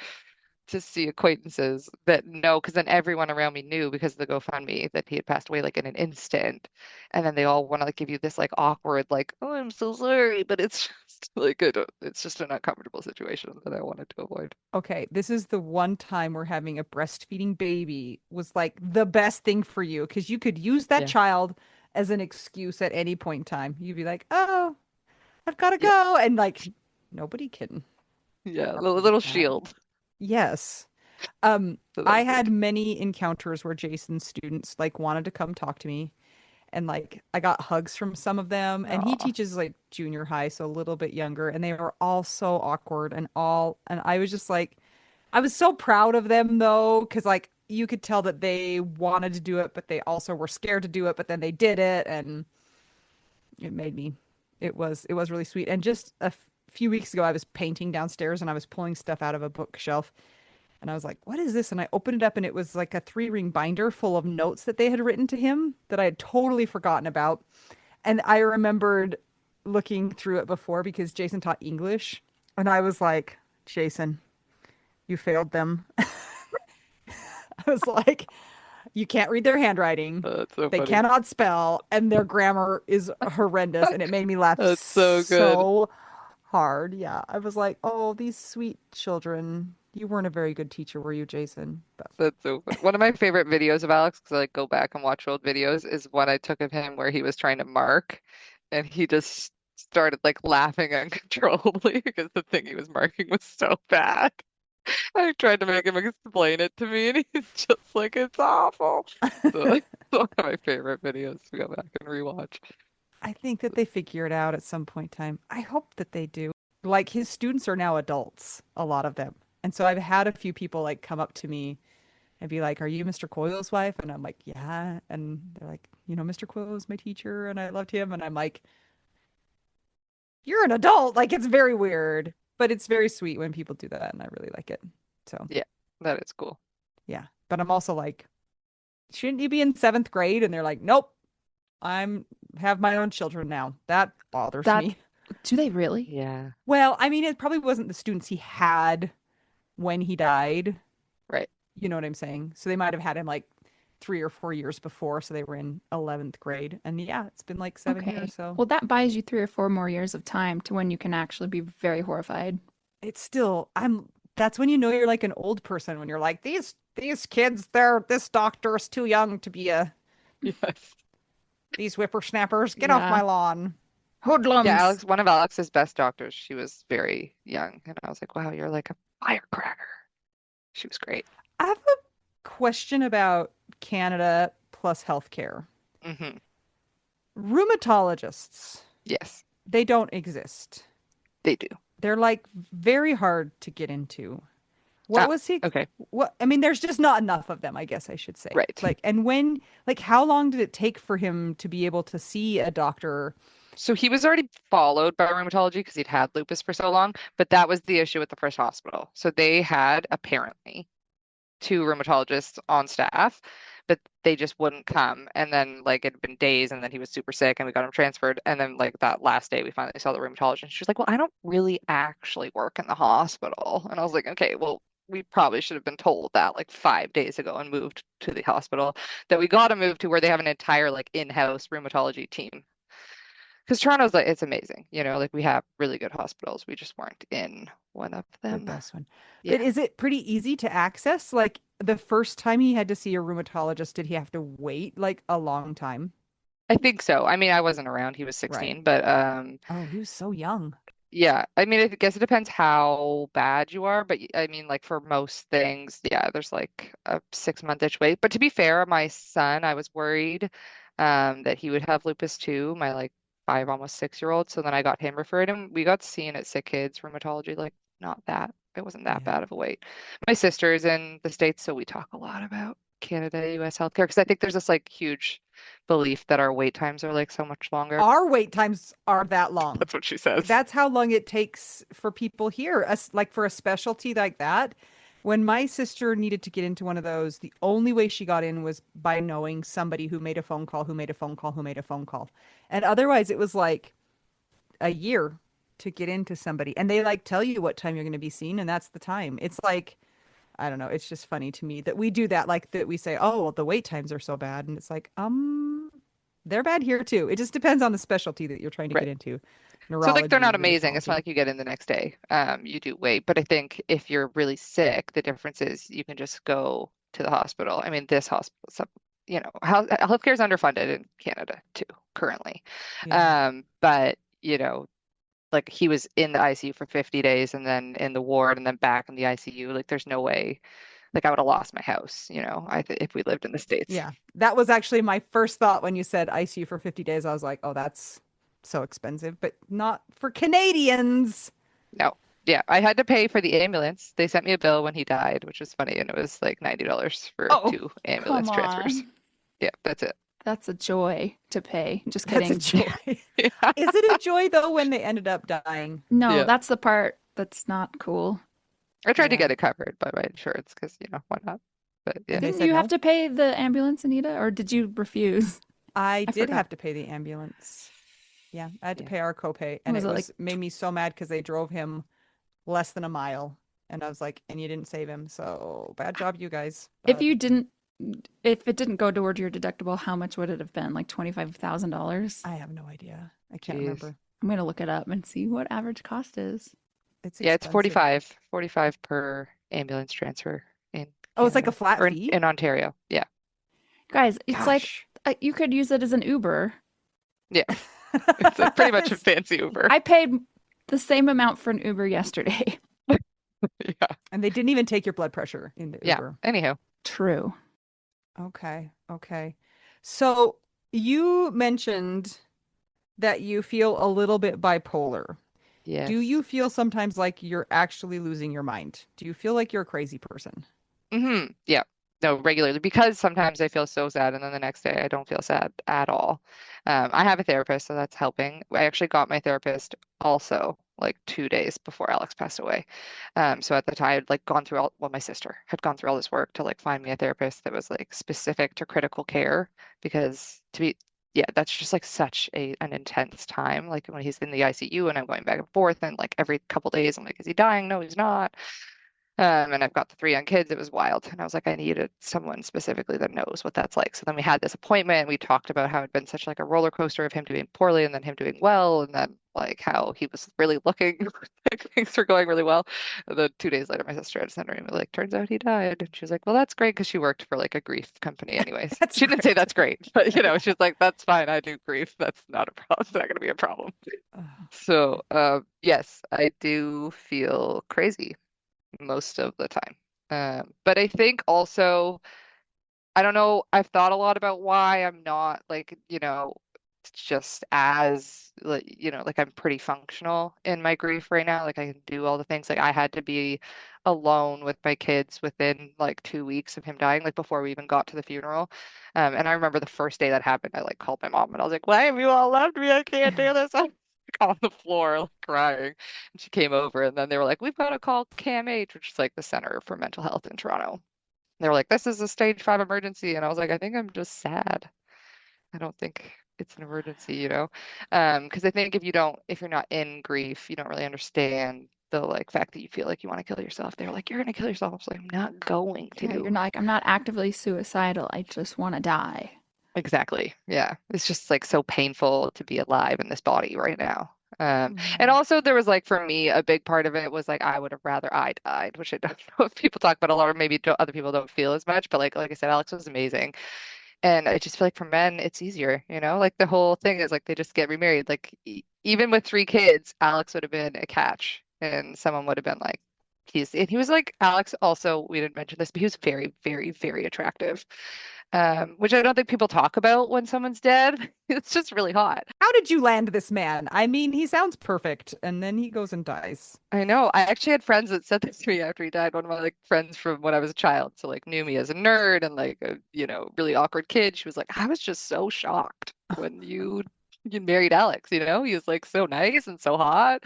to see acquaintances that know, because then everyone around me knew because of the GoFundMe that he had passed away like in an instant. And then they all want to like give you this like awkward, like, oh, I'm so sorry, but it's just like it's just an uncomfortable situation that I wanted to avoid. Okay, this is the one time where having a breastfeeding baby was like the best thing for you because you could use that Yeah. child as an excuse at any point in time. You'd be like, oh, I've got to Yeah. go. And like, nobody can Yeah. The argue with little that. shield. Yes. So that I was had good. many encounters where Jason's students like wanted to come talk to me and like I got hugs from some of them and he Aw. teaches like junior high, so a little bit younger, and they were all so awkward and I was just like I was so proud of them though, because like you could tell that they wanted to do it, but they also were scared to do it, but then they did it, and it made me. It was really sweet. And just a few weeks ago, I was painting downstairs and I was pulling stuff out of a bookshelf, and I was like, "What is this?" And I opened it up, and it was like a three-ring binder full of notes that they had written to him that I had totally forgotten about. And I remembered looking through it before because Jason taught English, and I was like, "Jason, you failed them." I was like, you can't read their handwriting. That's so They funny. cannot spell, and their grammar is horrendous. And it made me laugh That's so good. so hard. Yeah. I was like, oh, these sweet children. You weren't a very good teacher, were you, Jason? But That's so funny. One of my favorite videos of Alex, because I like go back and watch old videos, is one I took of him where he was trying to mark and he just started like laughing uncontrollably because the thing he was marking was so bad. I tried to make him explain it to me and he's just like, it's awful. So it's one of my favorite videos to go back and rewatch. I think that they figure it out at some point in time. I hope that they do. Like his students are now adults, a lot of them. And so I've had a few people like come up to me and be like, "Are you Mr. Coyle's wife?" And I'm like, "Yeah." And they're like, "Mr. Coyle was my teacher and I loved him." And I'm like, "You're an adult." Like it's very weird, but it's very sweet when people do that and I really like it. So, Yeah, that is cool. yeah. But I'm also like, "Shouldn't you be in seventh grade?" And they're like, "Nope, I'm have my own children now." That bothers that me. do they really? Yeah, Well, I mean, it probably wasn't the students he had when he died. right. You know what I'm saying? So they might have had him like 3 or 4 years before, so they were in 11th grade. And yeah, it's been like 7 years, Okay. so Well, that buys you 3 or 4 more years of time to when you can actually be very horrified. it's still I'm that's when you know you're like an old person when you're like these kids, they're this doctor is too young to be a Yes. These whippersnappers, get off my Yeah. lawn. Yeah, Hoodlums. Alex, one of Alex's best doctors, she was very young. And I was like, wow, you're like a firecracker. She was great. I have a question about Canada plus healthcare. Hmm. Rheumatologists, Yes, they don't exist. they do. They're like very hard to get into. What Ah, was he? okay. What, I mean, there's just not enough of them, I guess I should say. Right. Like, and when, like, how long did it take for him to be able to see a doctor? So he was already followed by rheumatology because he'd had lupus for so long, but that was the issue with the first hospital. So they had apparently two rheumatologists on staff, but they just wouldn't come. And then like it had been days, and then he was super sick, and we got him transferred. And then like that last day, we finally saw the rheumatologist. She was like, "Well, I don't really actually work in the hospital." And I was like, "Okay, well." We probably should have been told that like 5 days ago and moved to the hospital that we got to move to where they have an entire like in-house rheumatology team. Because Toronto's like it's amazing, like we have really good hospitals. We just weren't in one of The them. best one. Yeah. But is it pretty easy to access? Like, the first time he had to see a rheumatologist, did he have to wait like a long time? I think so. I mean, I wasn't around. He was Right. 16, but Oh, he was so young. yeah. I mean, I guess it depends how bad you are, but I mean, like for most things, yeah, there's like a 6 month-ish wait. But to be fair, my son, I was worried that he would have lupus too, my like 5, almost 6-year-old. So then I got him referred and we got seen at Sick Kids Rheumatology, like not that. It wasn't that Yeah. bad of a wait. My sister's in the States, so we talk a lot about Canada, US healthcare, because I think there's this like huge belief that our wait times are like so much longer. Our wait times are that long. That's what she says. That's how long it takes for people here. Us, like for a specialty like that. When my sister needed to get into one of those, the only way she got in was by knowing somebody who made a phone call, who made a phone call, who made a phone call. And otherwise, it was like a year to get into somebody. And they like tell you what time you're going to be seen, and that's the time. It's like, I don't know. It's just funny to me that we do that, like that we say, oh, well, the wait times are so bad. And it's like, they're bad here too. It just depends on the specialty that you're trying to get Right. into. So like they're Neurology, not amazing. It's not rheumatology. like you get in the next day. You do wait. But I think if you're really sick, the difference is you can just go to the hospital. I mean, this hospital, healthcare is underfunded in Canada too, currently. Yeah. But like he was in the ICU for 50 days and then in the ward and then back in the ICU. Like there's no way, like I wowould have lost my house, if we lived in the States. Yeah. That was actually my first thought when you said ICU for 50 days. I was like, oh, that's so expensive, but not for Canadians. No. Yeah, I had to pay for the ambulance. They sent me a bill when he died, which was funny, and it was like $90 for Oh, two come ambulance transfers. on. Yeah, that's it. That's a joy to pay. Just That's a kidding. joy. Yeah. Is it a joy though when they ended up dying? No, Yeah. that's the part that's not cool. I tried to Yeah. get it covered by my insurance because, why not? But yeah. And they Didn't said you have no. to pay the ambulance, Anita, or did you refuse? I I did forgot. have to pay the ambulance. Yeah, I had to Yeah. pay our copay, and Was it it like was made me so mad because they drove him less than a mile, and I was like, and you didn't save him, so bad job, you guys. if But you didn't if it didn't go toward your deductible, how much would it have been? Like $25,000? I have no idea. I can't Jeez. remember. I'm gonna look it up and see what average cost is. It's Yeah, it's expensive. 45 per ambulance transfer in Oh, it's like a Canada flat or in, fee? in Ontario. Yeah. Guys, it's like Gosh. you could use it as an Uber. Yeah. It's pretty much a It's- fancy Uber. I paid the same amount for an Uber yesterday. Yeah. And they didn't even take your blood pressure in the Yeah. Uber. Anyhow. True. Okay, okay. So you mentioned that you feel a little bit bipolar. Do Yes. you feel sometimes like you're actually losing your mind? Do you feel like you're a crazy person? Yeah. No, regularly because sometimes I feel so sad and then the next day I don't feel sad at all. I have a therapist, so that's helping. I actually got my therapist also like 2 days before Alex passed away. So at the time I'd like gone through my sister had gone through all this work to like find me a therapist that was like specific to critical care because yeah, that's just like such an intense time. Like when he's in the ICU and I'm going back and forth and like every couple days I'm like, is he dying? No, he's not. And I've got the three young kids. It was wild. And I was like, I needed someone specifically that knows what that's like. So then we had this appointment and we talked about how it'd been such like a roller coaster of him doing poorly and then him doing well. And then like how he was really looking like things were going really well. And then 2 days later, my sister had sent her email like, turns out he died. And she was like, well, that's great because she worked for like a grief company anyways. That's She didn't say great. that's great, but she's like, that's fine. I do grief. That's not a problem. It's not going to be a problem. So, yes, I do feel crazy most of the time. But I think also, I don't know, I've thought a lot about why I'm not like, just as like, like I'm pretty functional in my grief right now. Like I can do all the things. Like I had to be alone with my kids within like 2 weeks of him dying, like before we even got to the funeral. And I remember the first day that happened, I like called my mom and I was like, why have you all left me? I can't do this. I'm on the floor like, crying. And she came over and then they were like, we've got to call CAMH, which is like the Center for Mental Health in Toronto. They were like, this is a stage 5 emergency. And I was like, I think I'm just sad. I don't think it's an emergency, Because I think if you're not in grief, you don't really understand the like fact that you feel like you want to kill yourself. They're like, you're gonna kill yourself. I was like, I'm not going Yeah, you're to. not like, I'm not actively suicidal. I just want to die. Exactly. Yeah. It's just like so painful to be alive in this body right now. And Mhm. also there was like for me a big part of it was like I would have rather I died, which I don't know if people talk about a lot or maybe other people don't feel as much, but like I said, Alex was amazing. And I just feel like for men, it's easier, Like the whole thing is like they just get remarried. Like even with 3 kids, Alex would have been a catch, and someone would have been like, he was like Alex. Also, we didn't mention this, but he was very, very, very attractive, which I don't think people talk about when someone's dead. It's just really hot. How did you land this man? I mean, he sounds perfect, and then he goes and dies. I know. I actually had friends that said this to me after he died. One of my like friends from when I was a child, so like knew me as a nerd and like a really awkward kid. She was like, I was just so shocked when you married Alex. He was like so nice and so hot.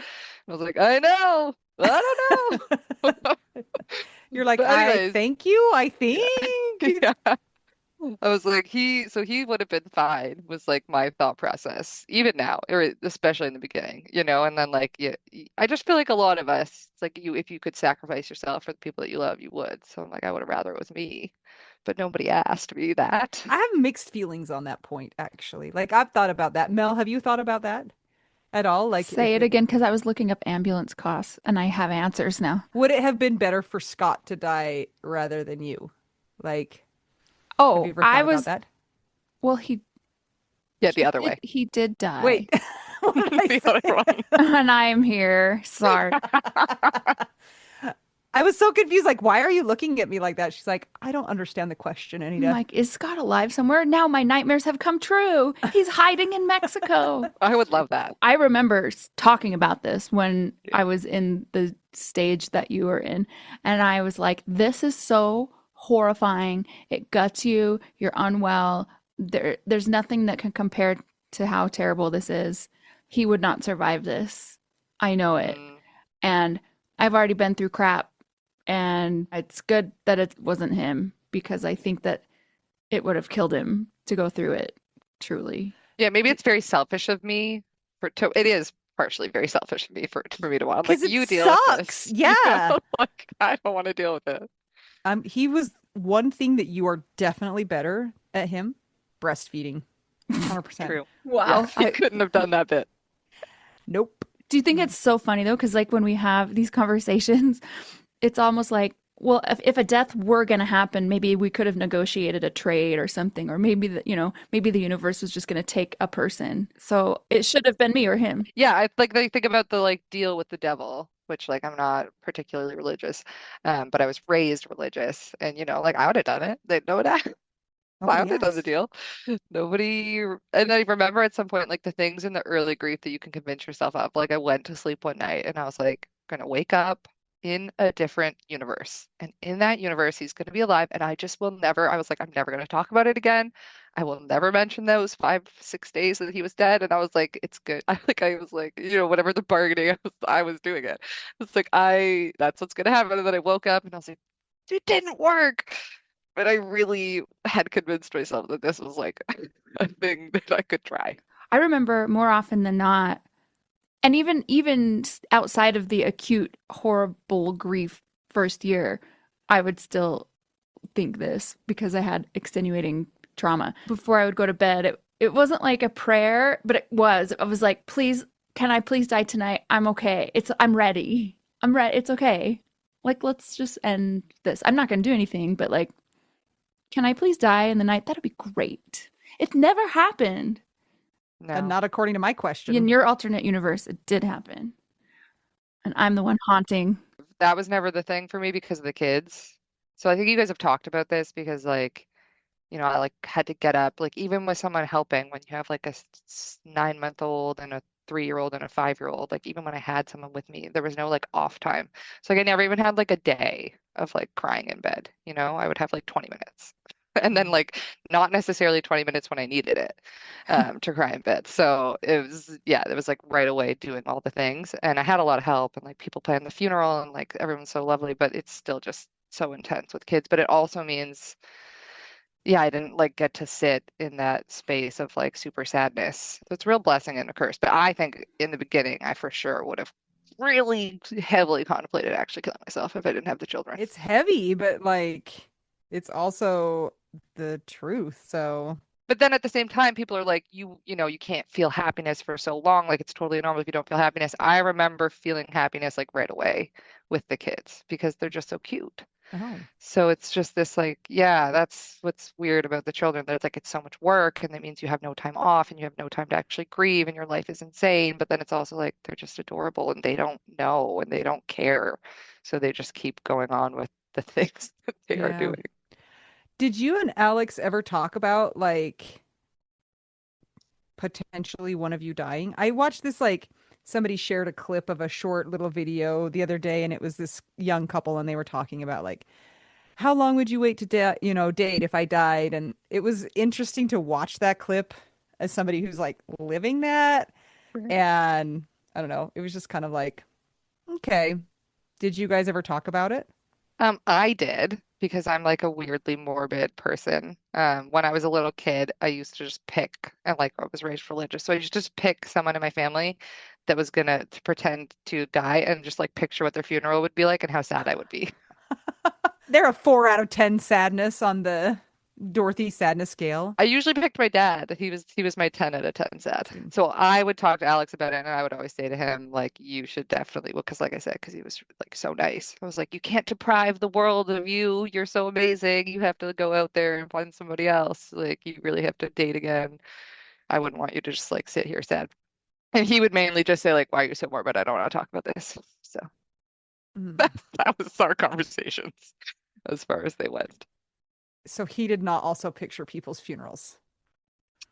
I was like, I know. I don't know. You're like, But I anyways, thank you, I yeah, think. yeah. I was like, he would have been fine, was like my thought process, even now, or especially in the beginning, and then like, yeah, I just feel like a lot of us, it's like if you could sacrifice yourself for the people that you love, you would. So I'm like, I would have rather it was me, but nobody asked me that. I have mixed feelings on that point, actually. Like, I've thought about that. Mel, have you thought about that at all? Like, Say if it it again because I was looking up ambulance costs and I have answers now. would it have been better for Scott to die rather than you? Like, have you Oh, ever I thought about was, that? well, he Yeah, the he other did way. he did die. Wait, what did I The other say? one. And I am here. Sorry. I was so confused. Like, why are you looking at me like that? She's like, I don't understand the question, I'm Anita. like, is Scott alive somewhere? Now my nightmares have come true. He's hiding in Mexico. I would love that. I remember talking about this when Yeah. I was in the stage that you were in. And I was like, this is so horrifying. It guts you. You're unwell. There's nothing that can compare to how terrible this is. He would not survive this. I know it. Mm, And I've already been through crap. And it's good that it wasn't him because I think that it would have killed him to go through it, truly. yeah, maybe it's very selfish of me it is partially very selfish of me for me to want like Because it you deal with sucks. this, Yeah. like I don't want to deal with it. He was one thing that you are definitely better at him, breastfeeding. 100%. True. Yeah, Wow. he couldn't have done that bit. Nope. Do you think it's so funny though? Because like when we have these conversations, it's almost like, well, if a death were going to happen, maybe we could have negotiated a trade or something, or maybe maybe the universe was just going to take a person. So it should have been me or him. Yeah, I like they think about the like deal with the devil, which like I'm not particularly religious, but I was raised religious, and like I would have done it. They know that. I Nobody would have done the asked. deal. Nobody, and I remember at some point, like the things in the early grief that you can convince yourself of. Like I went to sleep one night and I was like, gonna wake up in a different universe. And in that universe, he's gonna be alive. And I just will never, I was like, I'm never gonna talk about it again. I will never mention those 5, 6 days that he was dead. And I was like, it's good. I was like, whatever the bargaining I was doing it. It's like that's what's gonna happen. And then I woke up and I was like, it didn't work. But I really had convinced myself that this was like a thing that I could try. I remember more often than not, and even outside of the acute horrible grief first year, I would still think this because I had extenuating trauma. Before I would go to bed, it wasn't like a prayer, but it was. I was like, please, can I please die tonight? I'm okay. I'm ready. I'm ready. It's okay. Like, let's just end this. I'm not going to do anything, but like, can I please die in the night? That'd be great. It never happened. And No. not according to my question. In your alternate universe, it did happen. And I'm the one haunting. That was never the thing for me because of the kids. So I think you guys have talked about this because like, I like had to get up, like even with someone helping when you have like a 9-month-old and a 3-year-old and a 5-year-old, like even when I had someone with me, there was no like off time. So like I never even had like a day of like crying in bed, I would have like 20 minutes. And then like not necessarily 20 minutes when I needed it to cry in bed. So it was like right away doing all the things. And I had a lot of help and like people plan the funeral and like everyone's so lovely, but it's still just so intense with kids. But it also means, yeah, I didn't like get to sit in that space of like super sadness. So it's a real blessing and a curse. But I think in the beginning, I for sure would have really heavily contemplated actually killing myself if I didn't have the children. It's heavy, but like it's also the truth. So But then at the same time, people are like, you can't feel happiness for so long. Like it's totally normal if you don't feel happiness. I remember feeling happiness like right away with the kids because they're just so cute. oh, So it's just this like, yeah, that's what's weird about the children. That it's like it's so much work and that means you have no time off and you have no time to actually grieve and your life is insane. But then it's also like they're just adorable and they don't know and they don't care. So they just keep going on with the things that they are yeah. doing. Did you and Alex ever talk about like potentially one of you dying? I watched this like somebody shared a clip of a short little video the other day and it was this young couple and they were talking about like how long would you wait to date if I died? And it was interesting to watch that clip as somebody who's like living that. Right. And I don't know, it was just kind of like, okay, did you guys ever talk about it? I did because I'm like a weirdly morbid person. When I was a little kid, I used to just pick, and like I was raised religious, so I used to just pick someone in my family that was gonna to pretend to die and just like picture what their funeral would be like and how sad I would be. They're a 4 out of 10 sadness on the Dorothy sadness scale. I usually picked my dad. He was my 10 out of 10 sad. Same. So I would talk to Alex about it and I would always say to him, like, you should definitely, well, because like I said, because he was like so nice. I was like, you can't deprive the world of you. You're so amazing. You have to go out there and find somebody else. Like, you really have to date again. I wouldn't want you to just like sit here sad. And he would mainly just say, like, why are you so morbid? I don't want to talk about this. So Mhm. that was our conversations as far as they went. So he did not also picture people's funerals.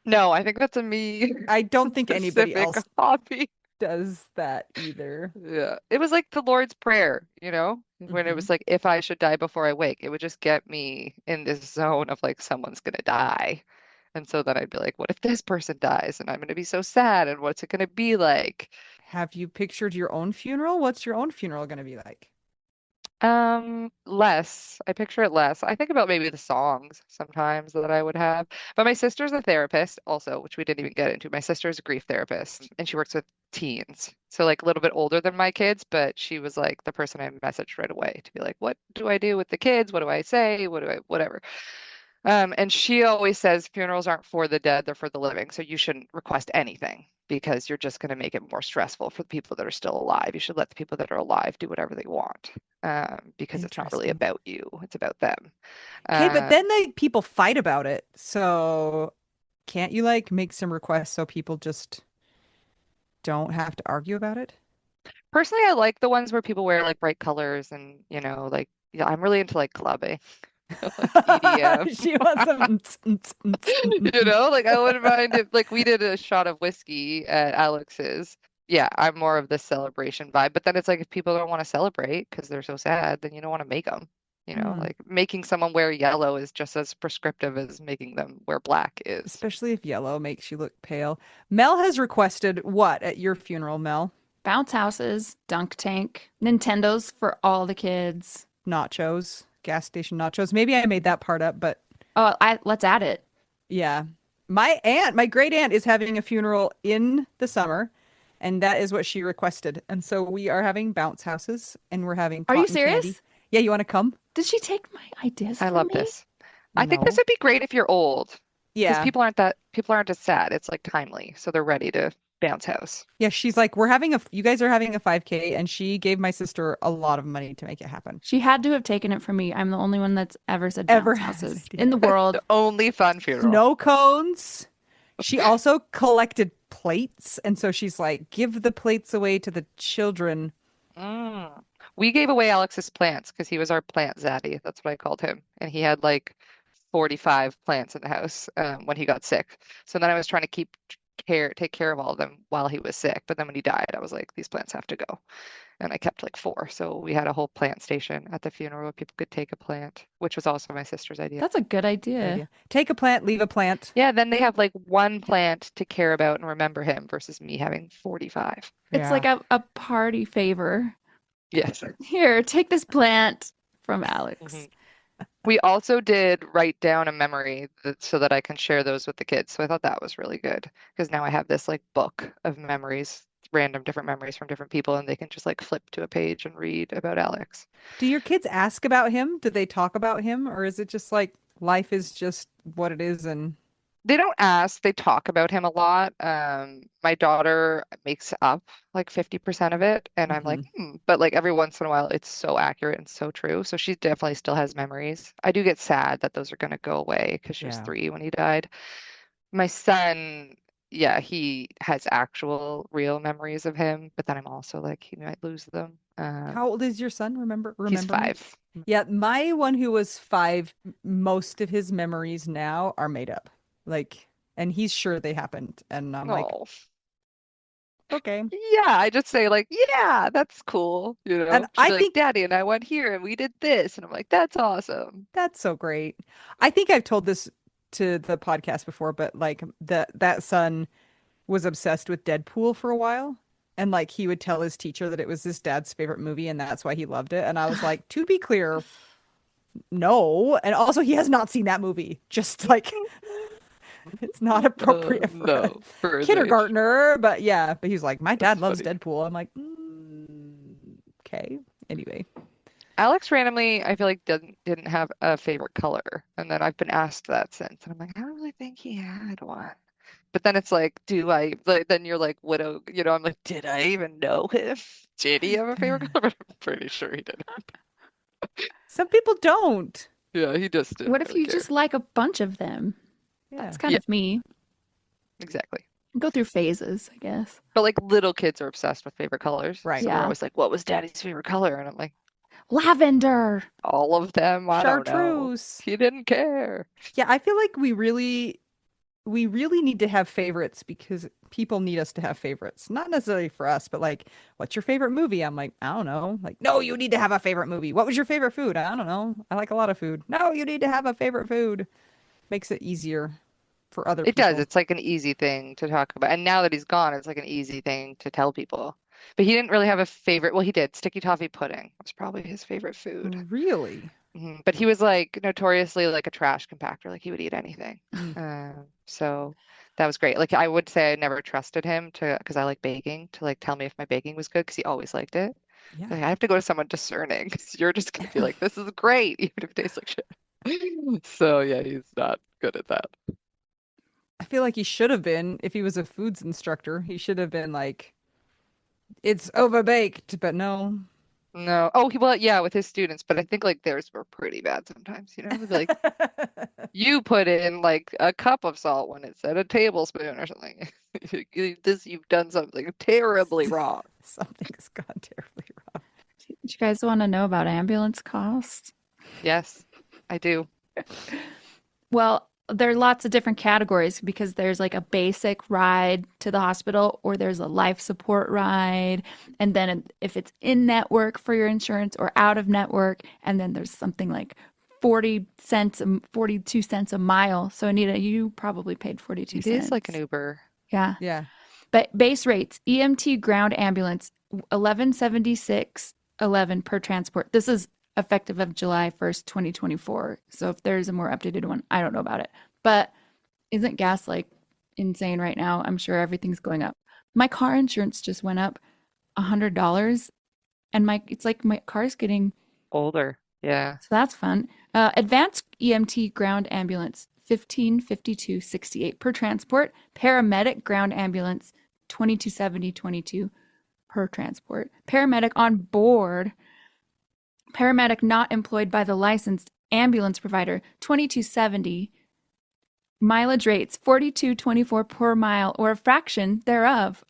No, I think that's a me I don't think anybody specific else hobby. does that either. Yeah. It was like the Lord's Prayer, when it Hmm. was like, if I should die before I wake, it would just get me in this zone of like, someone's gonna die. And so then I'd be like, what if this person dies? And I'm gonna be so sad. And what's it gonna be like? Have you pictured your own funeral? What's your own funeral going to be like? Less. I picture it less. I think about maybe the songs sometimes that I would have. But my sister's a therapist also, which we didn't even get into. My sister's a grief therapist and she works with teens. So like a little bit older than my kids, but she was like the person I messaged right away to be like, what do I do with the kids? What do I say? Whatever. And she always says funerals aren't for the dead, they're for the living. So you shouldn't request anything because you're just going to make it more stressful for the people that are still alive. You should let the people that are alive do whatever they want, because it's not really Interesting. about you, it's about them. Okay, but Uh, then people fight about it. So can't you like make some requests so people just don't have to argue about it? Personally, I like the ones where people wear like bright colors and, like, yeah, I'm really into like clubbing, like EDM. She wants some. Like I wouldn't mind if like we did a shot of whiskey at Alex's. Yeah, I'm more of the celebration vibe. But then it's like if people don't want to celebrate because they're so sad, then you don't want to make them. Hmm. Like making someone wear yellow is just as prescriptive as making them wear black is. Especially if yellow makes you look pale. Mel has requested what at your funeral, Mel? Bounce houses, dunk tank, Nintendos for all the kids. Nachos, gas station nachos. Maybe I made that part up, but Oh, let's add it. yeah. My great aunt is having a funeral in the summer, and that is what she requested. And so we are having bounce houses and we're having Are you cotton candy. serious? Yeah, you want to come? Did she take my ideas I from love me? this. I think this No. would be great if you're old, because Yeah. people aren't as sad. It's like timely, so they're ready to bounce house. Yeah, she's like, you guys are having a 5K, and she gave my sister a lot of money to make it happen. She had to have taken it from me. I'm the only one that's ever said Ever bounce had this houses in idea. the world. The only fun funeral. Snow cones. She also collected plates, and so she's like, give the plates away to the children. Mm. We gave away Alex's plants because he was our plant zaddy. That's what I called him. And he had like 45 plants in the house when he got sick. So then I was trying to take care of all of them while he was sick. But then when he died, I was like, these plants have to go. And I kept like four. So we had a whole plant station at the funeral where people could take a plant, which was also my sister's idea. That's a good Good idea. idea. Take a plant, leave a plant. Yeah, then they have like one plant to care about and remember him versus me having 45. It's Yeah. like a party favor. Yes. Here, take this plant from Alex. Mhm. We also did write down a memory so that I can share those with the kids. So I thought that was really good because now I have this like book of memories, random different memories from different people, and they can just like flip to a page and read about Alex. Do your kids ask about him? Do they talk about him? Or is it just like life is just what it is and They don't ask, they talk about him a lot. My daughter makes up like 50% of it, and I'm like, Mhm. but like every once in a while, it's so accurate and so true. So she definitely still has memories. I do get sad that those are going to go away because she was Yeah. 3 when he died. My son, yeah, he has actual real memories of him, but then I'm also like, he might lose them. How old is your son? He's Remember me? 5. Yeah, my one who was 5, most of his memories now are made up. Like, and he's sure they happened. And I'm like, Oh, okay. yeah, I just say like, yeah, that's cool. And She'd I be like, think Daddy and I went here and we did this, and I'm like, that's awesome. that's so great. I think I've told this to the podcast before, but like that son was obsessed with Deadpool for a while. And like he would tell his teacher that it was his dad's favorite movie and that's why he loved it. And I was like, to be clear, no. And also he has not seen that movie. Just like it's not appropriate for a No, for his age. kindergartner. But yeah, but he's like, my That's dad loves funny. Deadpool. I'm like, okay. Anyway. Alex randomly, I feel like didn't have a favorite color, and then I've been asked that since, and I'm like, I don't really think he had one. But then it's like, do I? Like, then you're like, widow. I'm like, did I even know him? Did he have a favorite color? But I'm pretty sure he didn't. Some people don't. Yeah, he just didn't What if really you care. just like a bunch of them? Yeah. That's kind Yeah, of me. exactly. Go through phases, I guess. But like little kids are obsessed with favorite colors, Right. so they're Yeah. always like, what was Daddy's favorite color? And I'm like, Lavender. all of them. I don't know. Chartreuse. He didn't care. Yeah, I feel like we really need to have favorites because people need us to have favorites. Not necessarily for us, but like, what's your favorite movie? I'm like, I don't know. Like, no, you need to have a favorite movie. What was your favorite food? I don't know. I like a lot of food. No, you need to have a favorite food. Makes it easier for other It does. people. It's like an easy thing to talk about. And now that he's gone, it's like an easy thing to tell people. But he didn't really have a favorite. Well, he did. Sticky toffee pudding was probably his favorite food. Really? But he was like notoriously like a trash compactor. Like he would eat anything. Mm, So that was great. Like I would say I never trusted him because I like baking to like tell me if my baking was good because he always liked it. yeah. Like I have to go to someone discerning because you're just gonna be like, this is great, even if it tastes like shit. So yeah, he's not good at that. I feel like he should have been, if he was a foods instructor, he should have been like, it's overbaked, but no. No. Oh, well, yeah, with his students, but I think like theirs were pretty bad sometimes, They'd be like, you put in like a cup of salt when it said a tablespoon or something. You've done something terribly wrong. Something's gone terribly wrong. Do you guys want to know about ambulance costs? Yes, I do. Well, there are lots of different categories because there's like a basic ride to the hospital or there's a life support ride. And then if it's in network for your insurance or out of network, and then there's something like 40 cents, 42 cents a mile. So Anita, you probably paid 42 It cents. is like an Uber. Yeah. Yeah. But base rates, EMT ground ambulance, 1176.11 per transport. This is effective of July 1st, 2024. So if there's a more updated one, I don't know about it. But isn't gas like insane right now? I'm sure everything's going up. My car insurance just went up $100 and it's like my car's getting Older. Yeah. So that's fun. Advanced EMT ground ambulance, 1552.68 per transport. Paramedic ground ambulance, 2270.22 per transport. Paramedic on board, paramedic not employed by the licensed ambulance provider, 2270. Mileage rates, 42.24 per mile or a fraction thereof.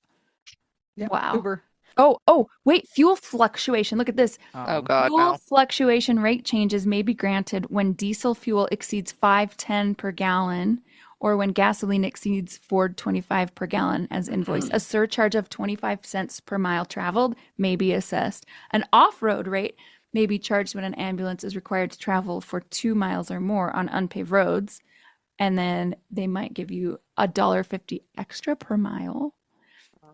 Yeah. Wow. Uber. Oh, wait, fuel fluctuation. Look at this. Oh Oh. God, Fuel no. fluctuation rate changes may be granted when diesel fuel exceeds 5.10 per gallon or when gasoline exceeds 4.25 per gallon as invoiced. A surcharge of 25 cents per mile traveled may be assessed. An off-road rate may be charged when an ambulance is required to travel for 2 miles or more on unpaved roads. And then they might give you $1.50 extra per mile.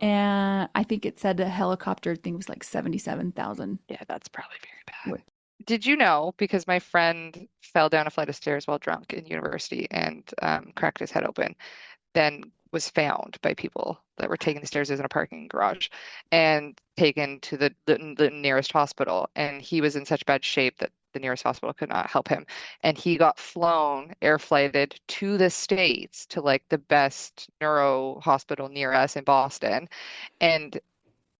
And I think it said a helicopter thing was like 77,000. Yeah, that's probably very bad. Did you know, because my friend fell down a flight of stairs while drunk in university and cracked his head open, then was found by people that were taking the stairs as in a parking garage and taken to the nearest hospital. And he was in such bad shape that the nearest hospital could not help him. And he got flown, air flighted to the States to like the best neuro hospital near us in Boston. And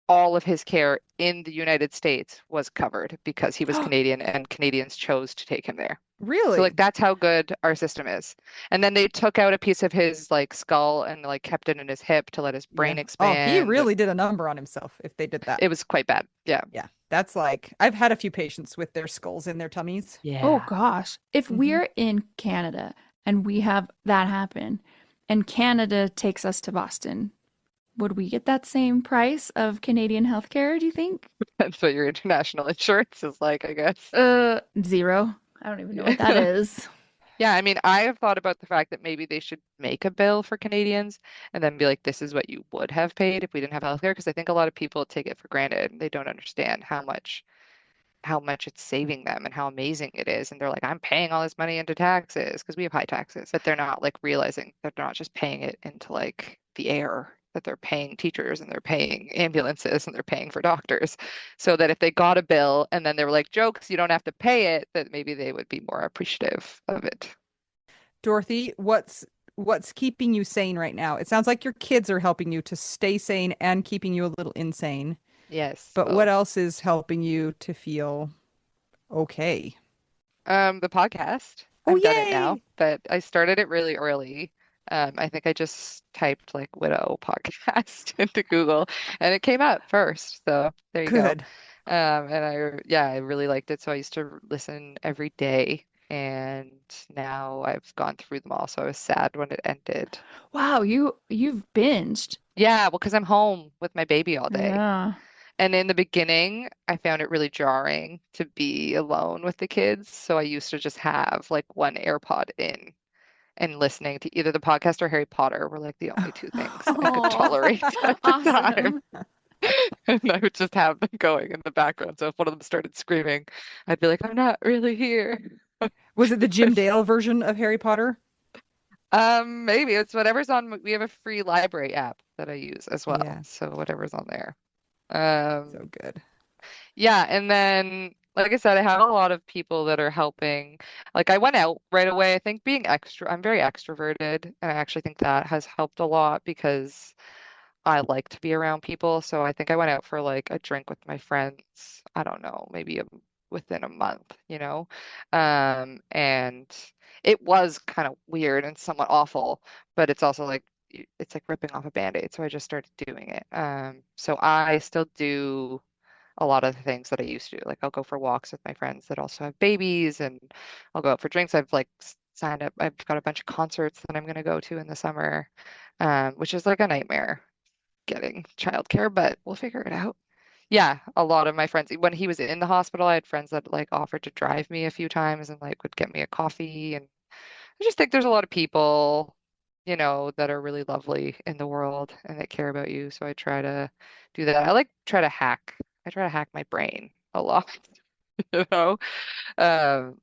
all of his care in the United States was covered because he was Canadian and Canadians chose to take him there. So like Really? that's how good our system is. And then they took out a piece of his like skull and like kept it in his hip to let his Yeah. brain Oh, he expand. really did a number on himself if they did that. It was quite bad. Yeah. Yeah. That's like I've had a few patients with their skulls in their tummies. Oh Yeah. gosh. If Hmm. we're in Canada and we have that happen and Canada takes us to Boston, would we get that same price of Canadian healthcare, do you think? That's what your international insurance is like, I guess. Zero. I don't even know what that Yeah. is. Yeah, I mean, I have thought about the fact that maybe they should make a bill for Canadians and then be like, this is what you would have paid if we didn't have healthcare, because I think a lot of people take it for granted and they don't understand how much it's saving them and how amazing it is. And they're like, I'm paying all this money into taxes because we have high taxes, but they're not like realizing that they're not just paying it into like the air, that they're paying teachers and they're paying ambulances and they're paying for doctors. So that if they got a bill and then they were like, jokes, you don't have to pay it, that maybe they would be more appreciative of it. Dorothy, what's keeping you sane right now? It sounds like your kids are helping you to stay sane and keeping you a little insane. Yes, But what both. else is helping you to feel okay? The podcast. Oh, I've done it now, yay! but I started it really early. I think I just typed like widow podcast into Google and it came up first. So there you go. Good. And yeah, I really liked it. So I used to listen every day and now I've gone through them all. So I was sad when it ended. Wow, you've binged. Yeah, well, because I'm home with my baby all day. Yeah. And in the beginning, I found it really jarring to be alone with the kids. So I used to just have like one AirPod in and listening to either the podcast or Harry Potter were like the only two things I could Oh, tolerate at the time. awesome. And I would just have them going in the background. So if one of them started screaming, I'd be like, I'm not really here. Was it the Jim Dale version of Harry Potter? Maybe it's whatever's on. We have a free library app that I use as well. Yeah, So whatever's on there. so Um, good. Yeah, and then like I said, I have a lot of people that are helping. Like I went out right away. I think being I'm very extroverted, and I actually think that has helped a lot because I like to be around people. So I think I went out for like a drink with my friends. I don't know, maybe within a month, you know? And it was kind of weird and somewhat awful, but it's also like it's like ripping off a Band-Aid. So I just started doing it. So I still do a lot of the things that I used to do. Like I'll go for walks with my friends that also have babies and I'll go out for drinks. I've like signed up. I've got a bunch of concerts that I'm going to go to in the summer, which is like a nightmare getting childcare, but we'll figure it out. Yeah, a lot of my friends, when he was in the hospital, I had friends that like offered to drive me a few times and like would get me a coffee. And I just think there's a lot of people, that are really lovely in the world and that care about you. So I try to do that. I try to hack my brain a lot, you know,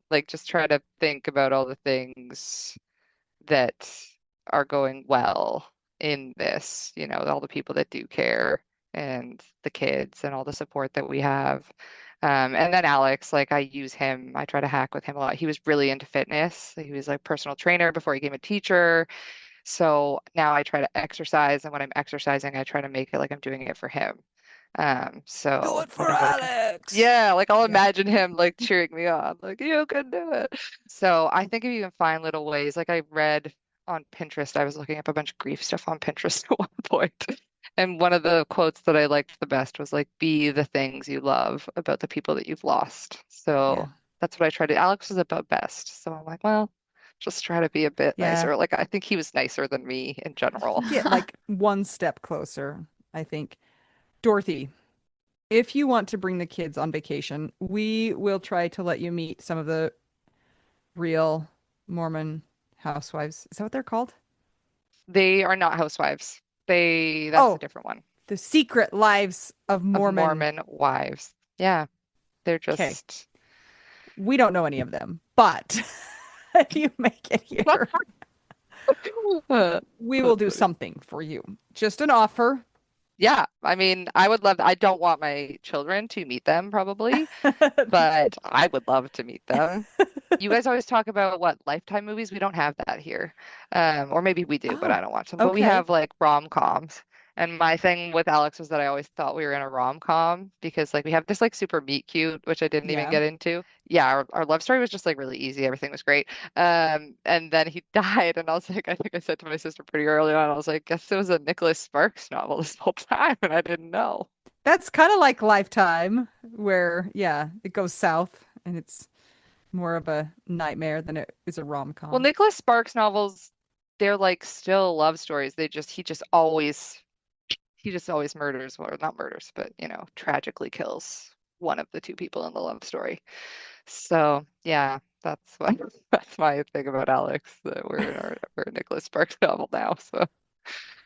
like just try to think about all the things that are going well in this, all the people that do care and the kids and all the support that we have. And then Alex, like I use him, I try to hack with him a lot. He was really into fitness. He was like personal trainer before he became a teacher. So now I try to exercise, and when I'm exercising, I try to make it like I'm doing it for him. Do So it for whenever I can, Alex. yeah, like I'll Yeah. imagine him like cheering me on, like you can do it. So I think if you can find little ways, like I read on Pinterest, I was looking up a bunch of grief stuff on Pinterest at one point. And one of the quotes that I liked the best was like, be the things you love about the people that you've lost. Yeah. So that's what I tried to. Alex was about best. So I'm like, well, just try to be a bit Yeah. nicer. Like I think he was nicer than me in general. Get like one step closer, I think. Dorothy, if you want to bring the kids on vacation, we will try to let you meet some of the real Mormon housewives. Is that what they're called? They are not housewives. That's a Oh, different one the secret lives of of Mormon. Mormon wives. Yeah, they're Okay. just We don't know any of them, but if you make it here, we will that's do funny. something for you. Just an offer. Yeah, I mean, I would love, I don't want my children to meet them probably, but I would love to meet them. You guys always talk about what Lifetime movies? We don't have that here. Or maybe we do, but Oh, I don't watch them. But we okay. have like rom-coms. And my thing with Alex was that I always thought we were in a rom-com because like we have this like super meet cute, which I didn't even Yeah. get into. Yeah, our love story was just like really easy. Everything was great. And then he died, and I was like, I think I said to my sister pretty early on, I was like, guess it was a Nicholas Sparks novel this whole time, and I didn't know. That's kind of like Lifetime, where, yeah, it goes south and it's more of a nightmare than it is a Well, rom-com. Nicholas Sparks novels, they're like still love stories. He just always murders, or not murders, but tragically kills one of the two people in the love story. So yeah, that's what that's my thing about Alex. That we're a Nicholas Sparks novel now. So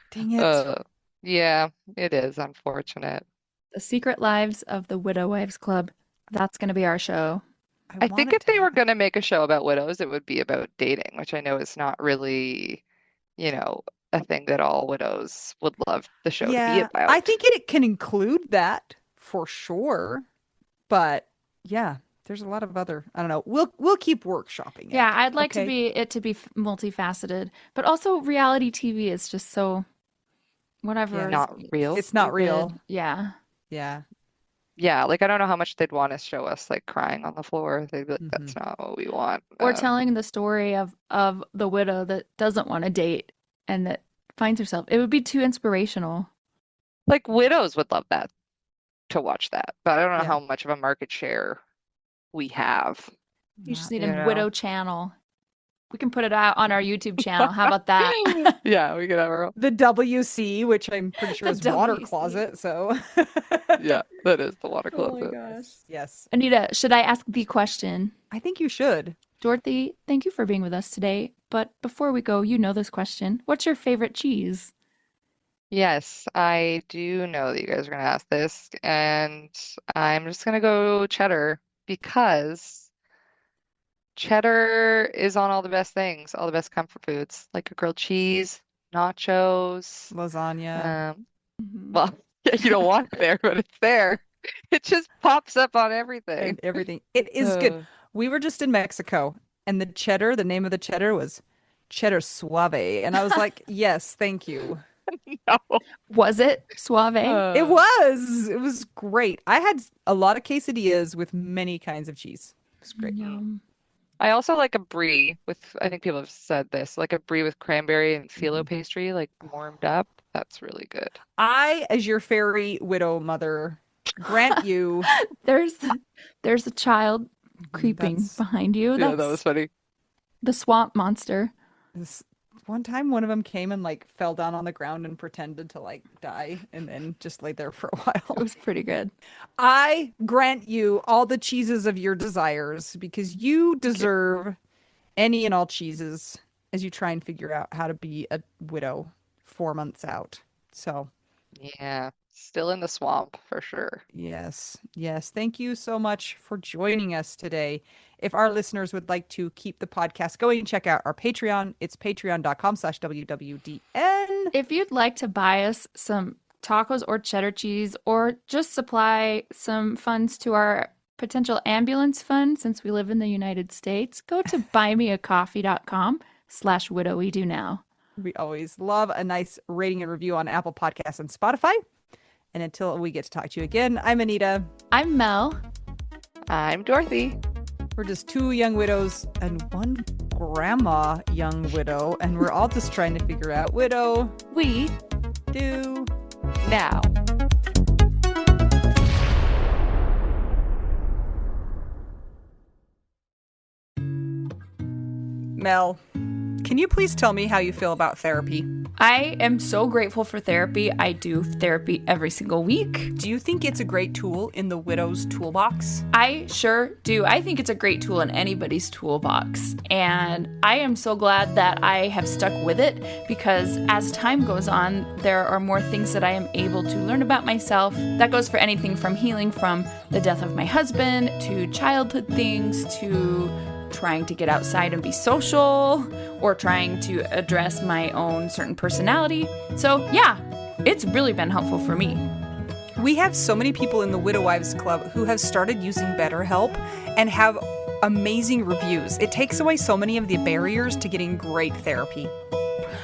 Dang it. uh yeah, it is unfortunate. The Secret Lives of the Widow Wives Club. That's going to be our show. I I want think it if to they were happen. going to make a show about widows, it would be about dating, which I know is not really, you know, a thing that all widows would love the show to be Yeah, I about. think it can include that for sure. But yeah, there's a lot of other, I don't know. We'll keep workshopping Yeah, it. I'd like to Okay. be it to be multifaceted, but also reality TV is just so whatever Yeah. is Not real. It's not stupid. real. Yeah. Yeah. Yeah, like I don't know how much they'd want to show us like crying on the floor. They'd be like, Hmm. that's not what we want. Or telling the story of the widow that doesn't want to date and that finds herself. It would be too inspirational. Like widows would love that to watch that, but I don't know Yeah. how much of a market share we have, You just Not need you a know? widow channel. We can put it out on our YouTube channel. How about that? Yeah, we could have our own. the WC, which I'm pretty sure The is water WC. closet. So Yeah, that is the water Oh my closet. gosh. yes. Yes. Anita, should I ask the question? I think you should. Dorothy, thank you for being with us today. But before we go, you know this question. What's your favorite cheese? Yes, I do know that you guys are going to ask this, and I'm just going to go cheddar because cheddar is on all the best things, all the best comfort foods, like a grilled cheese, nachos. Lasagna Um, Mhm. well, yeah, you don't want it there, but it's there. It just pops up on everything. and everything. It is good. Uh, We were just in Mexico and the cheddar, the name of the cheddar was cheddar suave. And I was like, yes, thank you. no. Was it suave? It Uh, was. It was great. I had a lot of quesadillas with many kinds of cheese. It was great. mm. Yum. I also like a brie with, I think people have said this, like a brie with cranberry and phyllo Mhm. pastry, like warmed up. That's really good. I, as your fairy widow mother, grant you. There's there's a child creeping That's behind you. Yeah, that was That's funny. the swamp monster. this one time one of them came and like fell down on the ground and pretended to like die and then just laid there for a It while. was pretty good. I grant you all the cheeses of your desires because you Okay. deserve any and all cheeses as you try and figure out how to be a widow 4 months out. So, Yeah, still in the swamp for sure. yes, yes. Thank you so much for joining us today. If our listeners would like to keep the podcast going, check out our Patreon. It's patreon.com/WWDN. If you'd like to buy us some tacos or cheddar cheese or just supply some funds to our potential ambulance fund, since we live in the United States, go to buymeacoffee.com/widow we do now. We always love a nice rating and review on Apple Podcasts and Spotify. And until we get to talk to you again, I'm Anita. I'm Mel. I'm Dorothy. We're just two young widows and one grandma young widow, and we're all just trying to figure out widow We do Now. Mel, can you please tell me how you feel about therapy? I am so grateful for therapy. I do therapy every single week. Do you think it's a great tool in the widow's toolbox? I sure do. I think it's a great tool in anybody's toolbox. And I am so glad that I have stuck with it, because as time goes on, there are more things that I am able to learn about myself. That goes for anything from healing from the death of my husband, to childhood things, to trying to get outside and be social, or trying to address my own certain personality. So yeah, it's really been helpful for me. We have so many people in the Widow Wives Club who have started using BetterHelp and have amazing reviews. It takes away so many of the barriers to getting great therapy.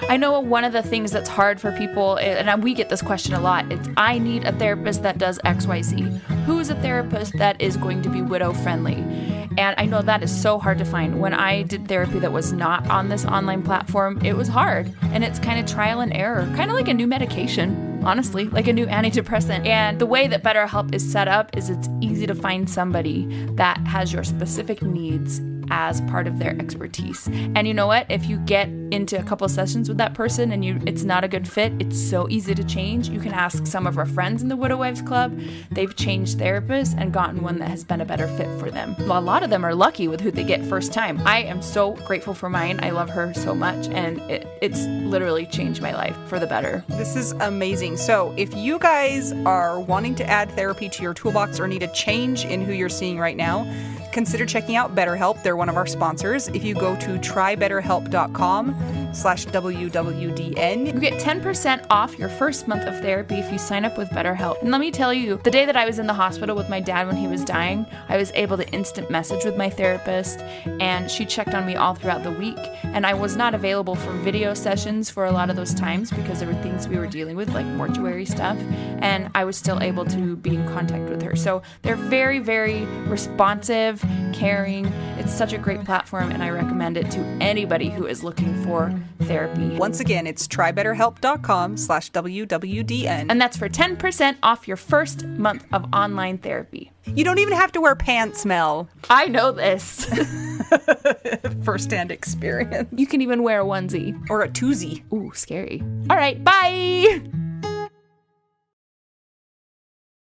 I know one of the things that's hard for people, and we get this question a lot, it's I need a therapist that does XYZ. Who is a therapist that is going to be widow friendly? And I know that is so hard to find. When I did therapy that was not on this online platform, it was hard. And it's kind of trial and error, kind of like a new medication, honestly, like a new antidepressant. And the way that BetterHelp is set up is it's easy to find somebody that has your specific needs as part of their expertise. And you know what? If you get into a couple of sessions with that person and it's not a good fit, it's so easy to change. You can ask some of our friends in the Widow Wives Club. They've changed therapists and gotten one that has been a better fit for them. Well, a lot of them are lucky with who they get first time. I am so grateful for mine. I love her so much, and it's literally changed my life for the better. This is amazing. So if you guys are wanting to add therapy to your toolbox or need a change in who you're seeing right now, consider checking out BetterHelp. They're one of our sponsors. If you go to trybetterhelp.com/WWDN, you get 10% off your first month of therapy if you sign up with BetterHelp. And let me tell you, the day that I was in the hospital with my dad when he was dying, I was able to instant message with my therapist, and she checked on me all throughout the week. And I was not available for video sessions for a lot of those times because there were things we were dealing with, like mortuary stuff, and I was still able to be in contact with her. So they're very, very responsive, caring. It's such a great platform, and I recommend it to anybody who is looking for therapy. Once again, it's trybetterhelp.com/WWDN. And that's for 10% off your first month of online therapy. You don't even have to wear pants, Mel. I know this. First-hand experience. You can even wear a onesie. Or a twosie. Ooh, scary. All right, bye!